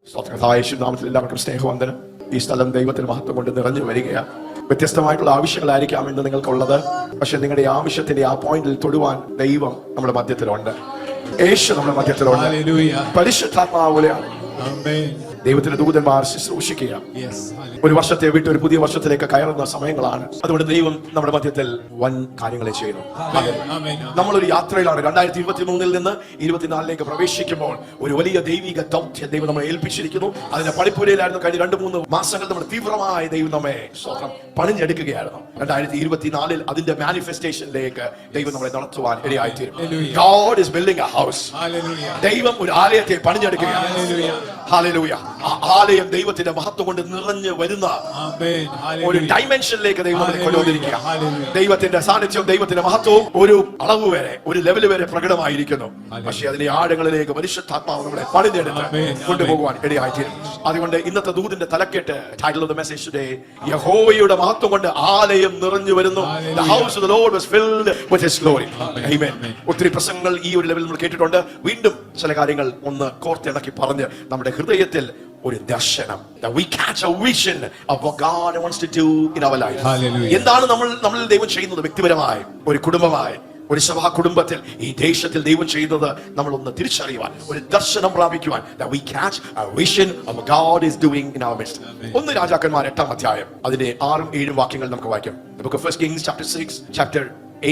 നാമത്തിൽ എല്ലാവർക്കും സ്നേഹവന്ദനം. ഈ സ്ഥലം ദൈവത്തിന് മഹത്വം കൊണ്ട് നിറഞ്ഞു വരികയാണ്. വ്യത്യസ്തമായിട്ടുള്ള ആവശ്യങ്ങളായിരിക്കാം ഇന്ന് നിങ്ങൾക്കുള്ളത്. പക്ഷെ നിങ്ങളുടെ ആവശ്യത്തിന്റെ ആ പോയിന്റിൽ തൊടുവാൻ ദൈവം നമ്മുടെ മധ്യത്തിലുണ്ട്. യേശു നമ്മുടെ മധ്യത്തിലുണ്ട്. പരിശുദ്ധാത്മാവുലെയാണ്. ദൈവത്തിന്റെ ദൂതന്മാർ ശുശ്രൂഷിക്കുക. ഒരു വർഷത്തെ വിട്ട് ഒരു പുതിയ വർഷത്തിലേക്ക് കയറുന്ന സമയങ്ങളാണ്. അതുകൊണ്ട് ദൈവം നമ്മുടെ മധ്യത്തിൽ വൻ കാര്യങ്ങളെ ചെയ്യുന്നു. നമ്മളൊരു യാത്രയിലാണ്. 2023 നിന്ന് 24 പ്രവേശിക്കുമ്പോൾ ഒരു വലിയ ദൈവിക ദൗത്യം ദൈവം നമ്മളെ ഏൽപ്പിച്ചിരിക്കുന്നു. അതിന്റെ പണിപ്പുരയിലായിരുന്നു. കഴിഞ്ഞ 2-3 മാസങ്ങൾ നമ്മൾ തീവ്രമായ ദൈവം നമ്മെ പണിഞ്ഞെടുക്കുകയായിരുന്നു. 2024 അതിന്റെ മാനിഫെസ്റ്റേഷനിലേക്ക് ദൈവം നമ്മളെ നടത്തുവാൻ ഇടയായിത്തീരും. God is building a house. ദൈവം ഒരു ആലയത്തെ പണിഞ്ഞെടുക്കുകയാണ്. ഹല്ലേലൂയ. ആ ആലയം ദൈവത്തിന്റെ മഹത്വം കൊണ്ട് നിറഞ്ഞു വരുന്ന ഒരു ഡൈമെൻഷനിലേക്ക് ദൈവം നമ്മളെ കൊണ്ടുവന്നിരിക്കുക. ദൈവത്തിന്റെ സാന്നിധ്യം, ദൈവത്തിന്റെ മഹത്വവും ഒരു അളവ് വരെ, ഒരു ലെവൽ വരെ പ്രകടമായിരിക്കുന്നു. പക്ഷേ അതിന്റെ ആഴങ്ങളിലേക്ക് പരിശുദ്ധാത്മാവ് നമ്മളെ പണിഞ്ഞെടുത്ത് കൊണ്ടുപോകുവാൻ ഇടയായിത്തീരും. അതുകൊണ്ട് ഇന്നത്തെ ദൂതിന്റെ തലക്കെട്ട്, title of the message today, യഹോവയുടെ മഹത്വം കൊണ്ട് ആലയം നിറഞ്ഞു വരുന്നു. The house of the Lord was filled with his glory. Amen. ഒത്തിരി പ്രസംഗങ്ങൾ ഈ ഒരു ലെവലിൽ നമ്മൾ കേട്ടിട്ടുണ്ട്. വീണ്ടും ചില കാര്യങ്ങൾ ഒന്ന് കോർത്തിണക്കി പറഞ്ഞ് നമ്മുടെ ഹൃദയത്തിൽ ഒരു ദർശനം, that we catch a vision of what God wants to do in our life. എന്താണ് നമ്മളിൽ ദൈവം ചെയ്യുന്നത്? വ്യക്തിപരമായി, ഒരു കുടുംബമായി, ഒരു സഭാ കുടുംബത്തിൽ, ഈ ദേശത്തിൽ ദൈവം ചെയ്യുന്നത് നമ്മൾ ഒന്ന് തിരിച്ചറിയുവാൻ, ഒരു ദർശനം പ്രാപിക്കുവാൻ, that we catch a vision of what God is doing in our midst. 1 രാജാക്കന്മാർ 8-ാം അധ്യായം അതിന്റെ 6-7 വാക്യങ്ങൾ നമുക്ക് വായിക്കാം. The book of 1 Kings chapter 6, chapter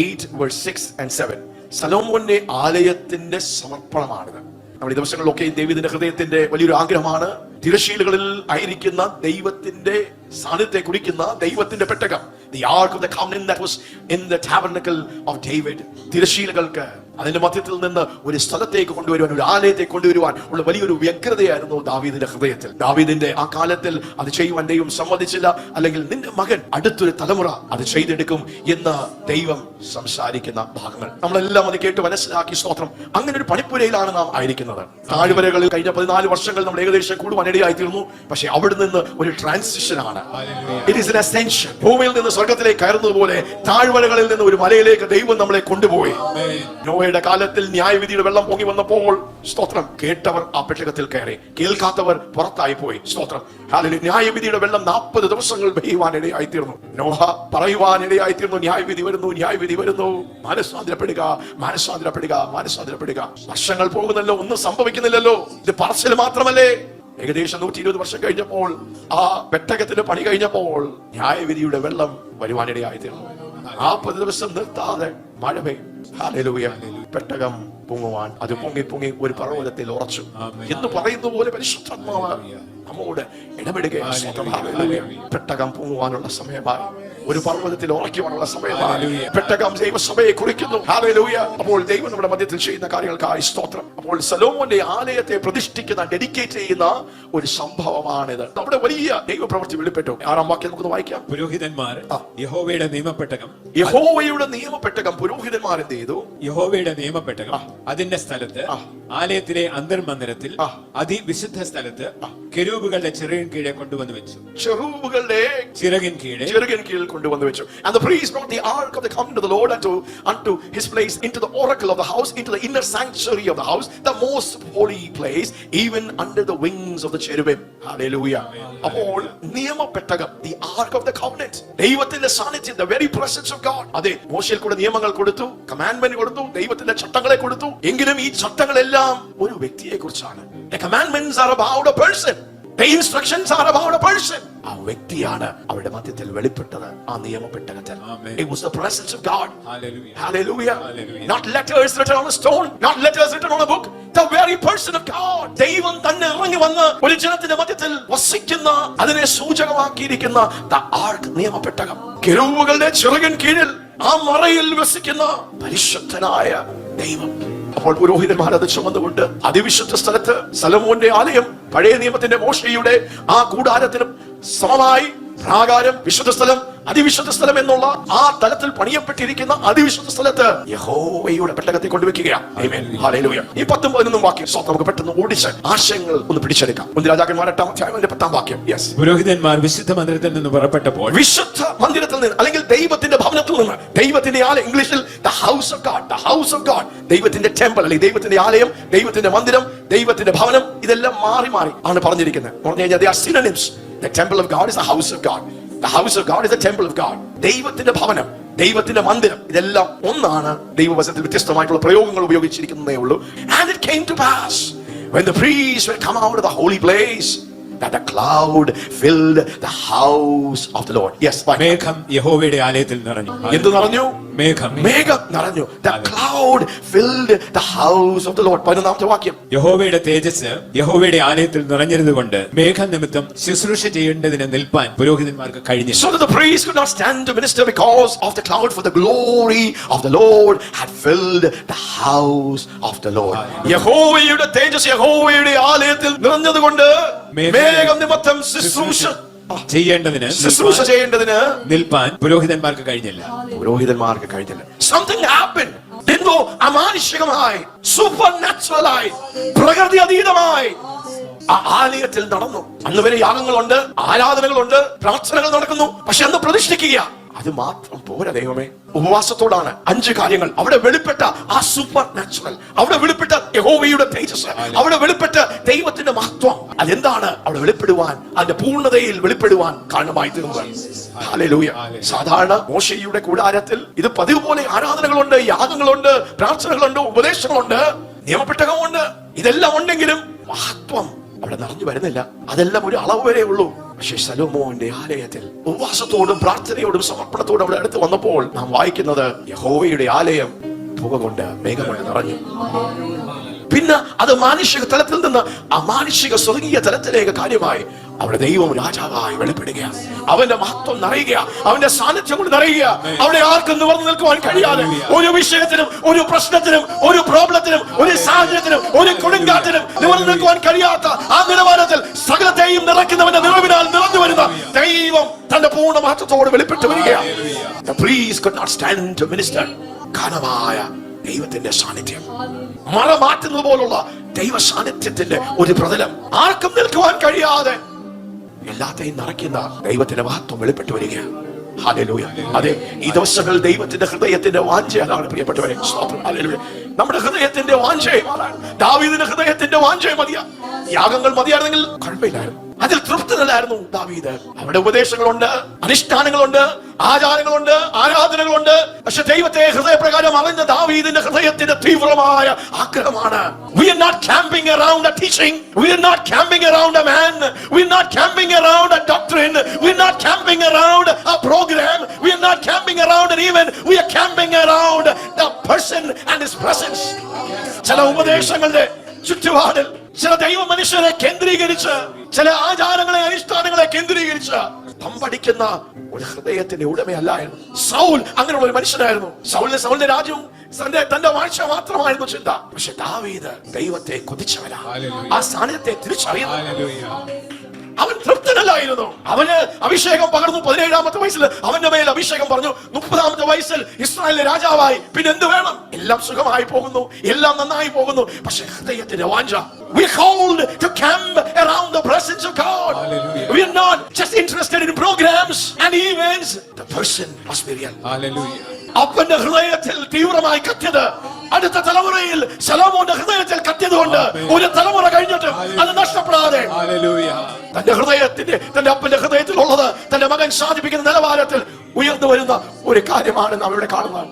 8 verse 6 and 7. സലോമോന്റെ ആലയത്തിന്റെ സമർപ്പണമാണിത്. നമ്മുടെ ഈ ദിവസങ്ങളിലൊക്കെ ദൈവത്തിന്റെ ഹൃദയത്തിന്റെ വലിയൊരു ആഗ്രഹമാണ് തിരശീലകളിൽ ആയിരിക്കുന്ന ദൈവത്തിന്റെ സാന്നിധ്യത്തെ കുറിക്കുന്ന ദൈവത്തിന്റെ പെട്ടകം, the ark of the covenant that was in the tabernacle of David. തിരശീലകൾക്ക് അതിന്റെ മധ്യത്തിൽ നിന്ന് ഒരു സ്ഥലത്തേക്ക് കൊണ്ടുവരുവാൻ, ഒരു ആലയത്തെ കൊണ്ടുവരുവാൻ ഉള്ള വലിയൊരു വ്യഗ്രതയായിരുന്നു ദാവീദിന്റെ ഹൃദയത്തിൽ. ദാവീദിന്റെ ആ കാലത്തിൽ അത് ചെയ്യുവാൻ ദൈവം സമ്മതിച്ചില്ല. അല്ലെങ്കിൽ നിന്റെ മകൻ അടുത്തൊരു തലമുറ അത് ചെയ്തെടുക്കും എന്ന് ദൈവം സംസാരിക്കുന്ന ഭാഗങ്ങൾ നമ്മളെല്ലാം അത് കേട്ട് മനസ്സിലാക്കി. സ്തോത്രം. അങ്ങനെ ഒരു പണിപ്പുരയിലാണ് നാം ആയിരിക്കുന്നത്. താഴ്വരകളിൽ കഴിഞ്ഞ 14 വർഷങ്ങൾ നമ്മൾ ഏകദേശം കൂടുവാൻ ഇടയായിത്തീർന്നു. പക്ഷെ അവിടെ നിന്ന് ഒരു ട്രാൻസിഷൻ ആണ്. It is an ascension. ഭൂമിയിൽ നിന്ന് സ്വർഗത്തിലേക്ക് കയറുന്നത് പോലെ താഴ്വരകളിൽ നിന്ന് ഒരു മലയിലേക്ക് ദൈവം നമ്മളെ കൊണ്ടുപോയി. നോഹയുടെ കാലത്തിൽ ന്യായവിധിയുടെ വെള്ളം പൊങ്ങി വന്നപ്പോൾ, സ്തോത്രം, കേട്ടവർ ആ പെട്ടകത്തിൽ കയറി, കേൾക്കാത്തവർ പുറത്തായി പോയി. സ്തോത്രം. ന്യായവിധിയുടെ വെള്ളം 40 ദിവസങ്ങൾ പെയ്യുവാൻ ഇടയായിത്തീർന്നു. നോഹ പറയുവാൻ ഇടയായിത്തീർന്നു, ന്യായവിധി വരുന്നു, ന്യായവിധി വരുന്നു, മാനസാന്തരപ്പെടുക, മാനസാന്തരപ്പെടുക, മാനസാന്തരപ്പെടുക. വർഷങ്ങൾ പോകുന്നല്ലോ, ഒന്നും സംഭവിക്കുന്നില്ലല്ലോ. ഇത് പറച്ചിൽ മാത്രമല്ലേ? ഏകദേശം 120 വർഷം കഴിഞ്ഞപ്പോൾ, ആ പെട്ടകത്തിന്റെ പണി കഴിഞ്ഞപ്പോൾ, ന്യായവിധിയുടെ വെള്ളം വരുവാനിടയായിത്തീർന്നു. 40 ദിവസം നിർത്താതെ മഴ പെയ്യും. ഹല്ലേലൂയ. പെട്ടകം പൊങ്ങുവാൻ, അത് പൊങ്ങി പൊങ്ങി ഒരു പർവ്വതത്തിൽ ഉറച്ചു എന്ന് പറയുന്ന പോലെ പരിശുദ്ധാത്മാവ് നമ്മോട് ഇടപെടുകയാണ്. പെട്ടകം പൊങ്ങുവാനുള്ള സമയമായി, ഒരു പർവ്വതത്തിൽ ഉറക്കുവാനുള്ള സമയമായി. പെട്ടകം ദൈവസഭയെ കുറിക്കുന്നു. ഹല്ലേലൂയ. അപ്പോൾ ദൈവം നമ്മുടെ മധ്യത്തിൽ ചെയ്യുന്ന കാര്യങ്ങൾക്കായി സ്തോത്രം. അപ്പോൾ സലോമോന്റെ ആലയത്തെ പ്രതിഷ്ഠിക്കുന്ന, ഡെഡിക്കേറ്റ് ചെയ്യുന്ന ഒരു സംഭവമാണിത്. നമ്മുടെ വലിയ ദൈവപ്രവൃത്തി വെളിപ്പെട്ടു. 6-ാം വാക്യം നമുക്ക് വായിക്കാം. പുരോഹിതന്മാർ യഹോവയുടെ നിയമപ്പെട്ടകം, യഹോവയുടെ നിയമപ്പെട്ടകം പുരോഹിതന്മാർ എന്ത് ചെയ്തു? യഹോവയുടെ നിയമപ്പെട്ടകം അതിന്റെ സ്ഥലത്ത്, ആലയത്തിലെ അന്തർമന്ദിരത്തിൽ, അതിവിശുദ്ധ സ്ഥലത്ത് കെരൂബുകളുടെ ചിറകിൻ കീഴെ കൊണ്ടുവന്ന് വെച്ചു. ചെറൂബുകളുടെ ചിറകിൻ കീഴിൽ കൊണ്ടുവന്ന് വെച്ചു. And the priest brought the ark of the covenant of the Lord unto his place, into the oracle of the house, into the inner sanctuary of the house, the most holy place, even under the wings of the cherubim. Hallelujah. അപ്പോൾ നിയമപ്പെട്ടകം, the ark of the covenant, ദൈവത്തിന്റെ സാന്നിധ്യം, the very presence of God. അതെ, മോശയിൽ കൂടെ നിയമങ്ങൾ കൊടുത്തു, commandment കൊടുത്തു, ദൈവത്തിന്റെ ചട്ടങ്ങളെ കൊടുത്തു. എങ്കിലും ഈ ചട്ടങ്ങളെല്ലാം ഒരു വ്യക്തിയെ കുറിച്ചാണ്. The commandments are about a person. The instructions are about a person. ആ വ്യക്തിയാണ് അവരുടെ മധ്യത്തിൽ വെളിപ്പെട്ടത്, ആ നിയമപ്പെട്ടകത്തിൽ. It was the presence of God. Hallelujah. Hallelujah. Not letters written on a stone, not letters written on a book. The very person of God. ദൈവം തന്നെ ഇറങ്ങി വന്ന് ഒരു ജനത്തിന്റെ മധ്യത്തിൽ വസിക്കുന്ന, അതിനെ സൂചകമാക്കിയിരിക്കുന്ന the ark, നിയമപ്പെട്ടകം. കെരൂബുകളുടെ ചിറകിൻ കീഴിൽ, ആ മറയിൽ വസിക്കുന്ന പരിശുദ്ധനായ ദൈവം. അപ്പോൾ പുരോഹിതന്മാർ അത് ചുമന്നുകൊണ്ട് അതിവിശുദ്ധ സ്ഥലത്ത്, സലോമോന്റെ ആലയം പഴയ നിയമത്തിന്റെ മോശയുടെ ആ കൂടാരത്തിനും സമമായി പ്രാകാരം, വിശുദ്ധ സ്ഥലം, അതിവിശുദ്ധ സ്ഥലം എന്നുള്ള ആ തലത്തിൽ പണിയപ്പെട്ടിരിക്കുന്ന അതിവിശുദ്ധ സ്ഥലത്ത് യഹോവയുടെ പെട്ടകത്തെ കൊണ്ടുവെക്കുകയാണ്. ആമേൻ. ഹല്ലേലൂയ. ഈ 10ഉം 11ഉം വാക്യം നമുക്ക് പെട്ടെന്ന് ഓടിച്ച് ആശയങ്ങൾ ഒന്ന് പിടിച്ചെടുക്കാം. 1 രാജാക്കന്മാർ 8-ാം അധ്യായം 10-ാം വാക്യം. യെസ്. പുരോഹിതന്മാർ വിശുദ്ധ മന്ദിരത്തിൽ നിന്ന് പുറപ്പെട്ടപ്പോൾ, വിശുദ്ധ മന്ദിരത്തിൽ നിന്ന് അല്ലെങ്കിൽ ദൈവത്തിന്റെ ഭവനത്തിൽ നിന്ന്, ദൈവത്തിന്റെ ആലയം, ഇംഗ്ലീഷിൽ the house of God, the house of God, ദൈവത്തിന്റെ ടെമ്പിൾ അല്ലെങ്കിൽ ദൈവത്തിന്റെ ആലയം, ദൈവത്തിന്റെ മന്ദിരം, ദൈവത്തിന്റെ ഭവനം, ഇതെല്ലാം മാറി മാറി ആണ് പറഞ്ഞിരിക്കുന്നത്. പറഞ്ഞു കഴിഞ്ഞാൽ they are synonyms. The temple of God is the house of God. The house of God is the temple of God. ദൈവത്തിന്റെ ഭവനം, ദൈവത്തിന്റെ മന്ദിരം, ഇതെല്ലാം ഒന്നാണ്. ദൈവവചനത്തിൽ വ്യത്യസ്തമായിട്ടുള്ള പ്രയോഗങ്ങൾ ഉപയോഗിച്ചിരിക്കുന്നതേ ഉള്ളൂ. And it came to pass when the priests were come out of the holy place that the cloud filled the house of the Lord. Yes. മേഘം യഹോവയുടെ ആലയത്തിൽ നിറഞ്ഞു. എന്ത് നിറഞ്ഞു? മേഘം നിറഞ്ഞു. The cloud filled the house of the Lord. 11-ാമത്തെ വാക്യം. യഹോവയുടെ തേജസ് യഹോവയുടെ ആലയത്തിൽ നിറഞ്ഞിരുന്നുകൊണ്ട് മേഘം നിമിത്തം ശുശ്രൂഷ ചെയ്യേണ്ടതിന് നിൽപ്പാൻ പുരോഹിതന്മാർക്ക് കഴിഞ്ഞില്ല. So that the priest could not stand to minister because of the cloud, for the glory of the Lord had filled the house of the Lord. യഹോവയുടെ തേജസ് യഹോവയുടെ ആലയത്തിൽ നിറഞ്ഞതുകൊണ്ട് മേഘം നിമിത്തം ശുശ്രൂഷ ചെയ്യേണ്ടതിന് നിൽപ്പാൻ പുരോഹിതന്മാർക്ക് കഴിഞ്ഞില്ല. Something happened. എന്തോ അമാനുഷികമായി, സൂപ്പർനാച്ചുറലായി, പ്രകൃതി അതീതമായി ആ ആലയത്തിൽ നടന്നു. അന്ന് വരെ യാഗങ്ങളുണ്ട്, ആരാധനകളുണ്ട്, പ്രാർത്ഥനകൾ നടക്കുന്നു. പക്ഷെ അന്ന് പ്രതിഷ്ഠിക്കുക അത് മാത്രം പോരാ ദൈവമേ. ഉപവാസത്തോടാണ് 5 കാര്യങ്ങൾ അവിടെ വെളിപ്പെട്ട ആ സൂപ്പർ നാച്ചുറൽ, അവിടെ വെളിപ്പെട്ട യഹോവയുടെ തേജസ്, അവിടെ വെളിപ്പെട്ട ദൈവത്തിന്റെ മഹത്വം. അതെന്താണ് അവിടെ വെളിപ്പെടുവാൻ, അതിന്റെ പൂർണ്ണതയിൽ വെളിപ്പെടുവാൻ കാരണമായി തീർന്നത്. ഹല്ലേലൂയ. സാധാരണ മോശയുടെ കൂടാരത്തിൽ ഇത് പതിവ് പോലെ ആരാധനകളുണ്ട്, യാഗങ്ങളുണ്ട്, പ്രാർത്ഥനകളുണ്ട്, ഉപദേശങ്ങളുണ്ട്, നിയമപ്പെട്ടകമുണ്ട്. ഇതെല്ലാം ഉണ്ടെങ്കിലും മഹത്വം അവിടെ നിറഞ്ഞു വരുന്നില്ല. അതെല്ലാം ഒരു അളവ് വരെ ഉള്ളൂ. പക്ഷേ ശലോമോന്റെ ആലയത്തിൽ ഉപവാസത്തോടും പ്രാർത്ഥനയോടും സമർപ്പണത്തോടും അവിടെ അടുത്ത് വന്നപ്പോൾ നാം വായിക്കുന്നത് യഹോവയുടെ ആലയം പുക കൊണ്ട്, മേഘം കൊണ്ട് നിറഞ്ഞു. പിന്നെ അത് മാനുഷിക തലത്തിൽ നിന്ന് അമാനുഷിക സ്വർഗീയ തലത്തിലേക്ക് കാര്യമായി അവിടെ ദൈവം രാജാവായി വെളിപ്പെടുകയാണ്. അവന്റെ മഹത്വം നിറയുക, അവന്റെ സാന്നിധ്യം കൊണ്ട് നിറയുക. അവിടെ ആർക്കും നിവർന്നു നിൽക്കുവാൻ കഴിയാതെ, ഒരു വിഷയത്തിനും, ഒരു പ്രശ്നത്തിനും, ഒരു പ്രോബ്ലത്തിനും, ഒരു സാഹചര്യത്തിനും, ഒരു കൊടുങ്കാറ്റിനും നിവർന്നു നിൽക്കുവാൻ കഴിയാത്ത ആ നിലവാരത്തിൽ സകലത്തെയും നിറയ്ക്കുന്നവന്റെ നിറവിനാൽ നിറഞ്ഞു വരുന്ന ദൈവം തന്റെ പൂർണ്ണ മഹത്വത്തോടെ വെളിപ്പെട്ടു വരികയാണ്. The priest could not stand to minister. ഘനമായ ദൈവത്തിന്റെ സാന്നിധ്യം, മറ മാറ്റുന്നത് പോലുള്ള ദൈവ സാന്നിധ്യത്തിന്റെ ഒരു പ്രതലം, ആർക്കും നിൽക്കുവാൻ കഴിയാതെ എല്ലാത്തെയും നിറയ്ക്കുന്ന ദൈവത്തിന്റെ മഹത്വം വെളിപ്പെട്ടു വരികയാണ്. ഹല്ലേലൂയ. അതെ, ഈ ദിവസങ്ങൾ ദൈവത്തിന്റെ ഹൃദയത്തിന്റെ വാഞ്ച അതാണ് പ്രിയപ്പെട്ടവരെ. ഹല്ലേലൂയ. നമ്മുടെ ഹൃദയത്തിന്റെ വാഞ്ചയെ മാറാൻ ദാവീദിന്റെ ഹൃദയത്തിന്റെ വാഞ്ചയെ മതിയാ. യാഗങ്ങൾ മതിയായിരുന്നെങ്കിൽ കുഴപ്പമില്ലായിരുന്നു, അതിൽ തൃപ്തനല്ലായിരുന്നു ദാവീദ്. അവിടെ ഉപദേശങ്ങളുണ്ട്, അനുഷ്ഠാനങ്ങളുണ്ട്, ആചാരങ്ങളുണ്ട്, ആരാധനകളുണ്ട്. പക്ഷെ ദൈവത്തെ ഹൃദയപ്രകാരം അറിഞ്ഞ ദാവീദിന്റെ ഹൃദയത്തിന്റെ തീവ്രമായ ആഗ്രഹമാണ്. We are not camping around a teaching. We are not camping around a man. We are not camping around a doctrine. We are not camping around a program. We are not camping around an event. We are camping around the person and his presence. ചില ഉപദേശങ്ങളുടെ ചുറ്റുപാടിൽ, ചില ദൈവ മനുഷ്യരെ കേന്ദ്രീകരിച്ച്, ചില ആചാരങ്ങളെ അനുഷ്ഠാനങ്ങളെ കേന്ദ്രീകരിച്ച് തമ്പടിക്കുന്ന ഒരു ഹൃദയത്തിന്റെ ഉടമയല്ലായിരുന്നു സൗൽ. അങ്ങനെയുള്ള ഒരു മനുഷ്യനായിരുന്നു സൗലിന്റെ രാജ്യവും തന്റെ വാഴ്ച മാത്രമായിരുന്നു ചിന്ത. പക്ഷെ ദാവീദ് ദൈവത്തെ കൊതിച്ചവനാ, ആ സ്ഥാനത്തെ തിരിച്ചറിയുന്നു. അവൻ തൃപ്തനല്ലായിരുന്നു. അവന് അഭിഷേകം പകർന്നു 17-ാമത്തെ വയസ്സിൽ അവന്റെ മേൽ അഭിഷേകം പറഞ്ഞു. 30-ാമത്തെ വയസ്സിൽ ഇസ്രായേലിലെ രാജാവായി. പിന്നെ എന്ത് വേണം? എല്ലാം സുഖമായി പോകുന്നു, എല്ലാം നന്നായി പോകുന്നു. പക്ഷെ ഹൃദയത്തിന്റെ വാഞ്ച. We are called to camp around the presence of God. Hallelujah. We are not just interested in programs and events. The person must be real. Hallelujah. അപ്പന്റെ ഹൃദയത്തിൽ തീവ്രമായി കത്തിയത് അടുത്ത തലമുറയിൽ ശലോമോന്റെ ഹൃദയത്തിൽ കത്തിയതുകൊണ്ട് ഒരു തലമുറ കഴിഞ്ഞിട്ടും അത് നഷ്ടപ്പെടാതെ തന്റെ ഹൃദയത്തിന്റെ, തന്റെ അപ്പന്റെ ഹൃദയത്തിൽ ഉള്ളത് തന്റെ മകൻ സാധിപ്പിക്കുന്ന നിലവാരത്തിൽ ഉയർന്നു വരുന്ന ഒരു കാര്യമാണ് നാം ഇവിടെ കാണുന്നത്.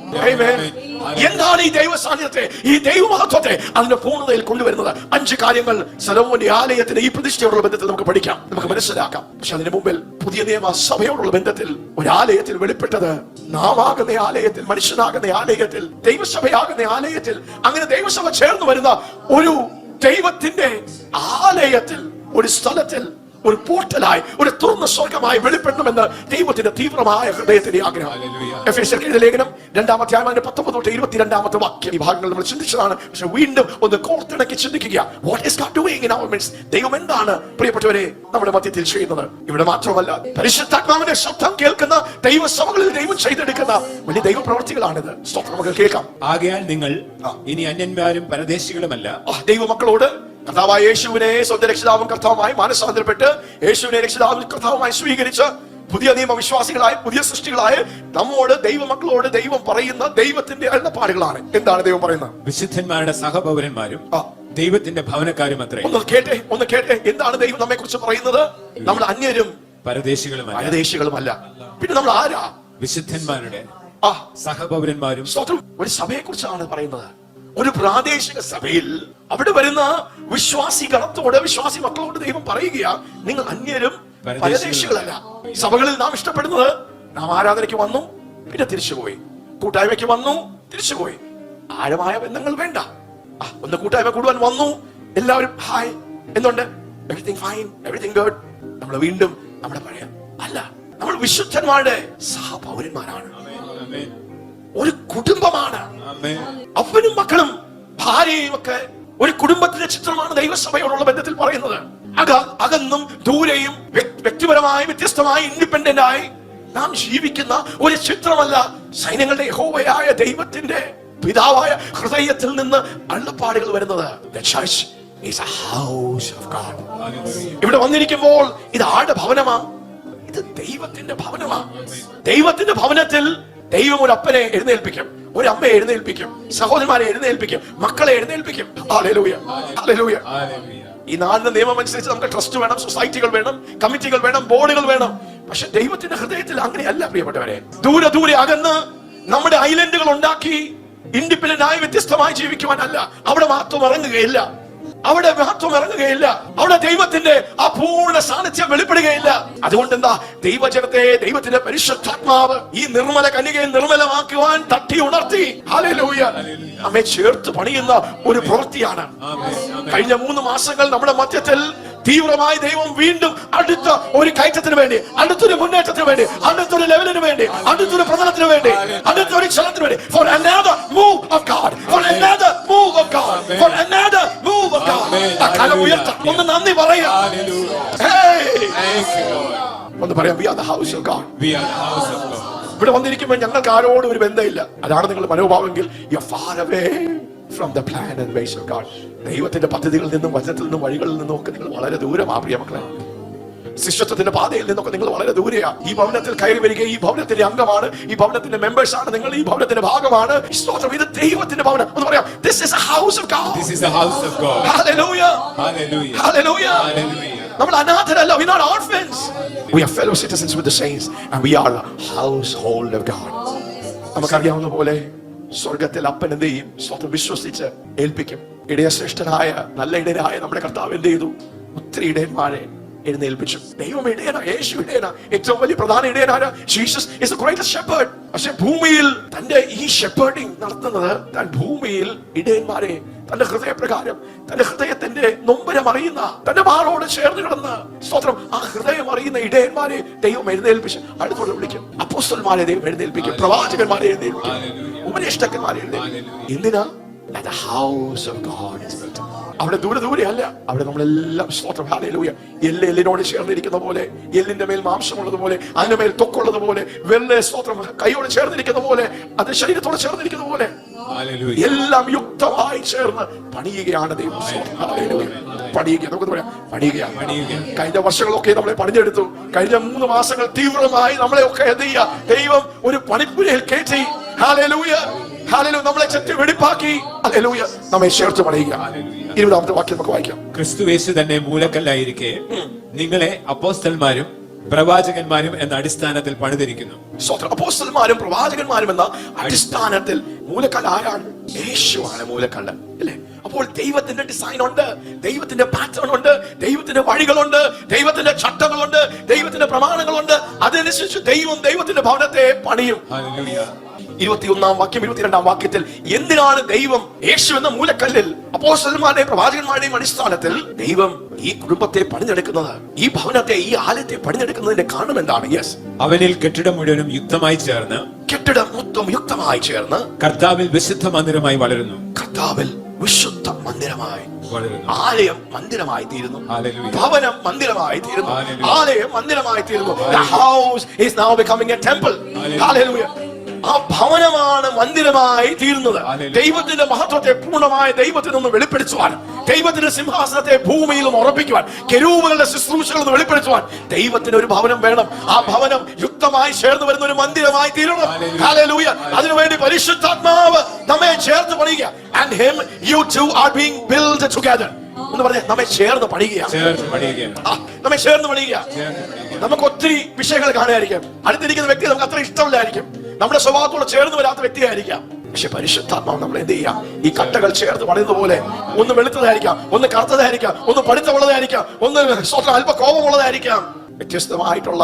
എന്താണ് ഈ ദൈവ സാന്നിധ്യത്തെ, ഈ ദൈവമഹത്വത്തെ അതിന്റെ പൂർണ്ണതയിൽ കൊണ്ടുവരുന്നത്? 5 കാര്യങ്ങൾ ശലോമോന്റെ ആലയത്തിന്റെ ഈ പ്രതിഷ്ഠയോടുള്ള ബന്ധത്തിൽ നമുക്ക് പഠിക്കാം, നമുക്ക് മനസ്സിലാക്കാം. പക്ഷെ അതിന് മുമ്പിൽ പുതിയ നിയമ സഭയോടുള്ള ബന്ധത്തിൽ ഒരു ആലയത്തിൽ വെളിപ്പെട്ടത്, നാമാകുന്ന ആലയത്തിൽ, മനുഷ്യനാകുന്ന ആലയത്തിൽ, ദൈവസഭയാകുന്ന ആലയത്തിൽ, അങ്ങനെ ദൈവസഭ ചേർന്ന് വരുന്ന ഒരു ദൈവത്തിന്റെ ആലയത്തിൽ, ഒരു സ്ഥലത്തിൽ, ഒരു പോർട്ടലായി, ഒരു തുറന്ന സ്വർഗമായി വെളിപ്പെടണമെന്ന് ദൈവത്തിന്റെ തീവ്രമായ ഹൃദയത്തിന്റെ ആഗ്രഹം. എഫേസ്യർക്കെഴുതിയ ലേഖനം 2-ാമത്തെ അധ്യായം 19 തൊട്ട് 22-ാമത്തെ വാക്യം ഈ ഭാഗങ്ങൾ നമ്മൾ ചിന്തിച്ചതാണ്. പക്ഷെ വീണ്ടും ഒന്ന് കോർത്തിണക്കി ചിന്തിക്കുക. What is God doing in our midst? ദൈവം എന്താണ് പ്രിയപ്പെട്ടവരെ നമ്മുടെ മധ്യത്തിൽ ചെയ്യുന്നത്? ഇവിടെ മാത്രമല്ല, പരിശുദ്ധാത്മാവിന്റെ ശബ്ദം കേൾക്കുന്ന ദൈവസഭകളിൽ ദൈവം ചെയ്തെടുക്കുന്ന വലിയ ദൈവ പ്രവർത്തികളാണിത്. സ്തോത്രം. നമുക്ക് കേൾക്കാം. ആകയാൽ നിങ്ങൾ ഇനി അന്യന്മാരും പരദേശികളുമല്ല, ദൈവമക്കളോട് കർത്താവായ യേശുവിനെ സ്വന്തം രക്ഷിതാവും കർത്താവുമായി മാനസാന്തരപ്പെട്ട് യേശുവിനെ രക്ഷിതാവും കർത്താവുമായി സ്വീകരിച്ച് പുതിയ നിയമ വിശ്വാസികളായ പുതിയ സൃഷ്ടികളായ നമ്മോട് ദൈവമക്കളോട് ദൈവം പറയുന്ന ദൈവത്തിന്റെ അരുളപ്പാടുകളാണ്. എന്താണ് ദൈവം പറയുന്നത്? വിശുദ്ധന്മാരുടെ സഹപൗരന്മാരും ദൈവത്തിന്റെ ഭവനക്കാരും അത്രേ. ഒന്ന് കേട്ടെ എന്താണ് ദൈവം നമ്മെ കുറിച്ച് പറയുന്നത്? നമ്മൾ അന്യരും പരദേശികളുമല്ല. പിന്നെ നമ്മൾ ആരാ? വിശുദ്ധന്മാരുടെ സഹപൗരന്മാരും. ഒരു സഭയെ കുറിച്ചാണ് പറയുന്നത്. ഒരു പ്രാദേശിക സഭയിൽ അവിടെ വരുന്ന വിശ്വാസി ഗണത്തോട്, വിശ്വാസി മക്കളോട് ദൈവം പറയുക, നിങ്ങൾ അന്യരും പരദേശികളല്ല. സഭകളിൽ നാം ഇഷ്ടപ്പെടുന്നത്, നാം ആരാധനയ്ക്ക് വന്നു പിന്നെ തിരിച്ചുപോയി, കൂട്ടായ്മയ്ക്ക് വന്നു തിരിച്ചുപോയി, ആഴമായ ബന്ധങ്ങൾ വേണ്ട. ഒന്ന് കൂട്ടായ്മ കൂടുവാൻ വന്നു, എല്ലാവരും ഹായ്, എന്തുണ്ട്, എവരിതിങ് ഫൈൻ, എവരിതിങ് ഗുഡ്, നമ്മൾ വീണ്ടും നമ്മുടെ പഴയ അല്ല. നമ്മൾ വിശുദ്ധന്മാരുടെ സഹപൗരന്മാരാണ്, ഒരു കുടുംബമാണ്. അപ്പനും മക്കളും ഭാര്യയും ഒക്കെ ഒരു കുടുംബത്തിന്റെ ചിത്രമാണ് ദൈവസഭയോടുള്ള ബന്ധത്തിൽ പറയുന്നത്. അകന്നും ദൂരെയും വ്യക്തിപരമായി വ്യത്യസ്തമായി ഇൻഡിപെൻഡന്റ് ആയി നാം ജീവിക്കുന്ന ഒരു ചിത്രമല്ല. സൈന്യങ്ങളുടെ യഹോവയായ ദൈവത്തിന്റെ പിതാവായ ഹൃദയത്തിൽ നിന്ന് അരുളപ്പാടുകൾ വരുന്നത്. The church is a house of God. ഇവിടെ വന്നിരിക്കുമ്പോൾ ഇത് ആരുടെ ഭവനമാ? ഇത് ദൈവത്തിന്റെ ഭവനമാ. ദൈവത്തിന്റെ ഭവനത്തിൽ ദൈവം ഒരു അപ്പനെ എഴുന്നേൽപ്പിക്കും, ഒരു അമ്മയെ എഴുന്നേൽപ്പിക്കും, സഹോദരന്മാരെ എഴുന്നേൽപ്പിക്കും, മക്കളെ എഴുന്നേൽപ്പിക്കും. Hallelujah, hallelujah. ഈ നാടിന്റെ നിയമം അനുസരിച്ച് നമുക്ക് ട്രസ്റ്റ് വേണം, സൊസൈറ്റികൾ വേണം, കമ്മിറ്റികൾ വേണം, ബോർഡുകൾ വേണം. പക്ഷെ ദൈവത്തിന്റെ ഹൃദയത്തിൽ അങ്ങനെയല്ല പ്രിയപ്പെട്ടവരെ. ദൂരെ ദൂരെ അകന്ന് നമ്മുടെ ഐലൻഡുകൾ ഉണ്ടാക്കി ഇൻഡിപെൻഡന്റ് ആയി വ്യത്യസ്തമായി ജീവിക്കുവാനല്ല. അവിടെ മാത്രം ഇറങ്ങുകയില്ല, അവിടെ ദൈവത്തിന്റെ ആ പൂർണ്ണ സാന്നിധ്യം വെളിപ്പെടുകയില്ല. അതുകൊണ്ട് എന്താ, ദൈവജനത്തെ ദൈവത്തിന്റെ പരിശുദ്ധാത്മാവ് ഈ നിർമ്മല കന്യകയെ നിർമ്മലമാക്കുവാൻ തട്ടി ഉണർത്തി. ഹല്ലേലൂയ. നമ്മെ ചേർത്ത് പണിയുന്ന ഒരു പ്രവൃത്തിയാണ്. കഴിഞ്ഞ 3 മാസങ്ങൾ നമ്മുടെ മധ്യത്തിൽ തീവ്രമായി ദൈവം വീണ്ടും അടുത്ത ഒരു കയറ്റത്തിന് വേണ്ടി, അടുത്തൊരു മുന്നേറ്റത്തിന് വേണ്ടി, അടുത്തൊരു ലെവലിന് വേണ്ടി, അടുത്തൊരു പ്രതലത്തിന് വേണ്ടി, അടുത്തൊരു ക്ഷണത്തിന് വേണ്ടി, for another move of God, for another move of God, for another move of God. ഒന്ന് നന്ദി പറയാം. ഒന്ന് പറയാം, we are the house of God. ഇവിടെ വന്നിരിക്കുമ്പോൾ ഞങ്ങൾക്ക് ആരോടും ഒരു ബന്ധമില്ല. അതാണ് നിങ്ങളുടെ മനോഭാവമെങ്കിൽ you are far away from the plan and ways of God. ദൈവത്തിന്റെ പദ്ധതികളിൽ നിന്നും വചനത്തിൽ നിന്നും വഴികളിൽ നിന്നും ഒക്കെ നിങ്ങൾ വളരെ ദൂരമാ പ്രിയമക്കളെ. ശിഷ്യത്വത്തിന്റെ പാതയിൽ നിന്നൊക്കെ നിങ്ങൾ വളരെ ദൂരെയാ. ഈ ഭവനത്തിൽ കയറി വരിക, ഈ ഭവനത്തിന്റെ അംഗമാണ്, ഈ ഭവനത്തിന്റെ മെമ്പേഴ്സ് ആണ് നിങ്ങൾ, ഈ ഭവനത്തിന്റെ ഭാഗമാണ്. ഇത് ദൈവത്തിന്റെ ഭവനം. ഒന്ന് പറയാം, this is a house of God. This is the house of God. Hallelujah. Hallelujah. Hallelujah. Hallelujah. നമ്മൾ അനാഥരല്ല, we are not orphans. We are fellow citizens with the saints and we are the household of God. നമുക്കറിയാവുന്ന പോലെ സ്വർഗത്തിൽ അപ്പൻ എന്ത് ചെയ്യും? സ്വന്തം വിശ്വസിച്ച് ഏൽപ്പിക്കും. ഇടയശ്രേഷ്ഠനായ നല്ല ഇടയനായ നമ്മുടെ കർത്താവ് എന്ത് ചെയ്തു? ഒത്തിരി ഇടയന്മാരെ എഴുന്നേൽപ്പിച്ചു. ദൈവം ഇടയനാ, യേശു ഇടയനാ, ഏറ്റവും വലിയ പ്രധാന ഇടയനാണ്. Jesus is the greatest shepherd. പക്ഷെ ഭൂമിയിൽ തന്റെ ഈ ഷെപ്പേർഡിംഗ് നടത്തുന്നത്, താൻ ഭൂമിയിൽ ഇടയന്മാരെ തന്റെ ഹൃദയപ്രകാരം, തന്റെ ഹൃദയത്തിന്റെ നൊമ്പരം അറിയുന്ന, തന്റെ മാറോട് ചേർന്ന് കിടന്ന് സ്തോത്രം ആ ഹൃദയം അറിയുന്ന ഇടയന്മാരെ ദൈവം എഴുന്നേൽപ്പിച്ച് അടുത്തോടെ വിളിക്കും. അപ്പോസ്തലന്മാരെ ദൈവം എഴുന്നേൽപ്പിക്കും, പ്രവാചകന്മാരെ എഴുന്നേൽപ്പിക്കും, ഉപദേഷ്ടാക്കന്മാരെ എഴുന്നേൽപ്പിക്കും. എന്തിനാ? The house of God is built. അവിടെ ദൂരെ അല്ല, അവിടെ നമ്മളെല്ലാം സ്തോത്രം ഹല്ലേലൂയ എല്ലിനോട് ചേർന്നിരിക്കുന്ന പോലെ, എല്ലിന്റെ മേൽ മാംസമുള്ളതുപോലെ, അതിന്റെ മേൽ തൊക്കുള്ളതുപോലെ, വെള്ള സ്തോത്രം കൈയോട് ചേർന്നിരിക്കുന്ന പോലെ, അത് ശരീരത്തോട് ചേർന്നിരിക്കുന്ന പോലെ എല്ലാം യുക്തമായി ചേർന്ന് പണിയുകയാണ് ദൈവം. പണിയുക, നമുക്ക് പറയാം പണിയുകയാണ്. കഴിഞ്ഞ വർഷങ്ങളൊക്കെ നമ്മളെ പണിഞ്ഞെടുത്തു. കഴിഞ്ഞ 3 മാസങ്ങൾ തീവ്രമായി നമ്മളെ ഒക്കെ എന്ത് ചെയ്യുക? ദൈവം ഒരു പണിപ്പുരയിൽ കയറ്റി. Hallelujah, hallelujah. നമ്മളെ ചുറ്റി വെടിപ്പാക്കി. ഹല്ലേലൂയ. നമ്മെ ചേർത്ത് പണിയുക. 20ാമത്തെ വാക്യം നമുക്ക് വായിക്കാം. ക്രിസ്തുയേശു തന്നെ മൂലക്കല്ലായിരിക്കെ നിങ്ങളെ അപ്പോസ്തലന്മാരും പ്രവാചകന്മാരും എന്ന അടിസ്ഥാനത്തിൽ പണിതിരിക്കുന്നു. അപ്പോസ്തലന്മാരും പ്രവാചകന്മാരും എന്ന അടിസ്ഥാനത്തിൽ മൂലക്കല്ല് ആരാണ്? യേശുവാണ് മൂലക്കല്ല്, അല്ലേ? അപ്പോൾ ദൈവത്തിന്റെ ഡിസൈൻ ഉണ്ട്, ദൈവത്തിന്റെ പാറ്റേൺ ഉണ്ട്, ദൈവത്തിന്റെ വഴികളുണ്ട്, ദൈവത്തിന്റെ ചട്ടങ്ങളുണ്ട്, ദൈവത്തിന്റെ പ്രമാണങ്ങളുണ്ട്. അതനുസരിച്ച് ദൈവത്തിന്റെ ഭവനത്തെ പണിയും. 21ാം വാക്യം 22ാം വാക്യത്തിൽ എന്തിനാണ് ദൈവം യേശു എന്ന മൂലക്കല്ലിൽ അപ്പോസ്തലന്മാരുടെയും പ്രവാചകന്മാരുടെയും അടിസ്ഥാനത്തിൽ ദൈവം ഈ കുടുംബത്തെ പണിഞ്ഞെടുക്കുന്നത്, ഈ ഭവനത്തെ, ഈ ആലയത്തെ പണിഞ്ഞെടുക്കുന്നതിന്റെ കാരണം എന്താണ്? യെസ്, അവനിൽ കെട്ടിടം മുഴുവനും യുക്തമായി ചേർന്ന് കെട്ടിടം മൊത്തം യുക്തമായി ചേർന്ന് കർത്താവിൽ വിശുദ്ധ മന്ദിരമായി വളരുന്നു. കർത്താവിൽ വിശുദ്ധ മന്ദിരമായി വളരുന്നു. ആലയം മന്ദിരമായി തീരുന്നു. ഹല്ലേലൂയ. ഭവനം മന്ദിരമായി തീരുന്നു. ഹല്ലേലൂയ. ആലയം മന്ദിരമായി തീരുന്നു. The house is now becoming a temple. Hallelujah. ആ ഭവനമാണ് മന്ദിരമായി തീരുന്നത്. ദൈവത്തിന്റെ മഹത്വത്തെ പൂർണ്ണമായ ദൈവത്തിൽ നിന്ന് വെളിപ്പെടുത്തുവാൻ, ദൈവത്തിന്റെ സിംഹാസനത്തെ ഭൂമിയിലും ഉറപ്പിക്കുവാൻ, കെരൂബുകളുടെ ശുശ്രൂഷകൾ നിന്ന് വെളിപ്പെടുത്തുവാൻ ദൈവത്തിന് ഒരു ഭവനം വേണം. ആ ഭവനം യുക്തമായി ചേർന്ന് വരുന്ന ഒരു മന്ദിരമായി തീരണം. ഹല്ലേലൂയ. അതിനുവേണ്ടി പരിശുദ്ധാത്മാവ് നമ്മെ ചേർത്ത് പണിയുക. And him you two are being built together. എന്ന് പറഞ്ഞാൽ നമ്മെ ചേർന്ന് പണിയുകയാണ്. നമ്മെ ചേർന്ന് പണിയുക. നമുക്ക് ഒത്തിരി വിഷയങ്ങൾ കാണുകയായിരിക്കും. അടുത്തിരിക്കുന്ന വ്യക്തി നമുക്ക് അത്ര ഇഷ്ടമില്ലായിരിക്കും. നമ്മുടെ സ്വഭാവത്തോട് ചേർന്ന് വരാത്ത വ്യക്തിയായിരിക്കാം. പക്ഷെ പരിശുദ്ധാത്മാവ് നമ്മൾ എന്ത് ചെയ്യാം? ഈ കട്ടകൾ ചേർത്ത് പണിയുന്ന പോലെ ഒന്ന് വെളുത്തതായിരിക്കാം, ഒന്ന് കറുത്തതായിരിക്കാം, ഒന്ന് പഠിത്തമുള്ളതായിരിക്കാം, ഒന്ന് അല്പ കോപമുള്ളതായിരിക്കാം. വ്യത്യസ്തമായിട്ടുള്ള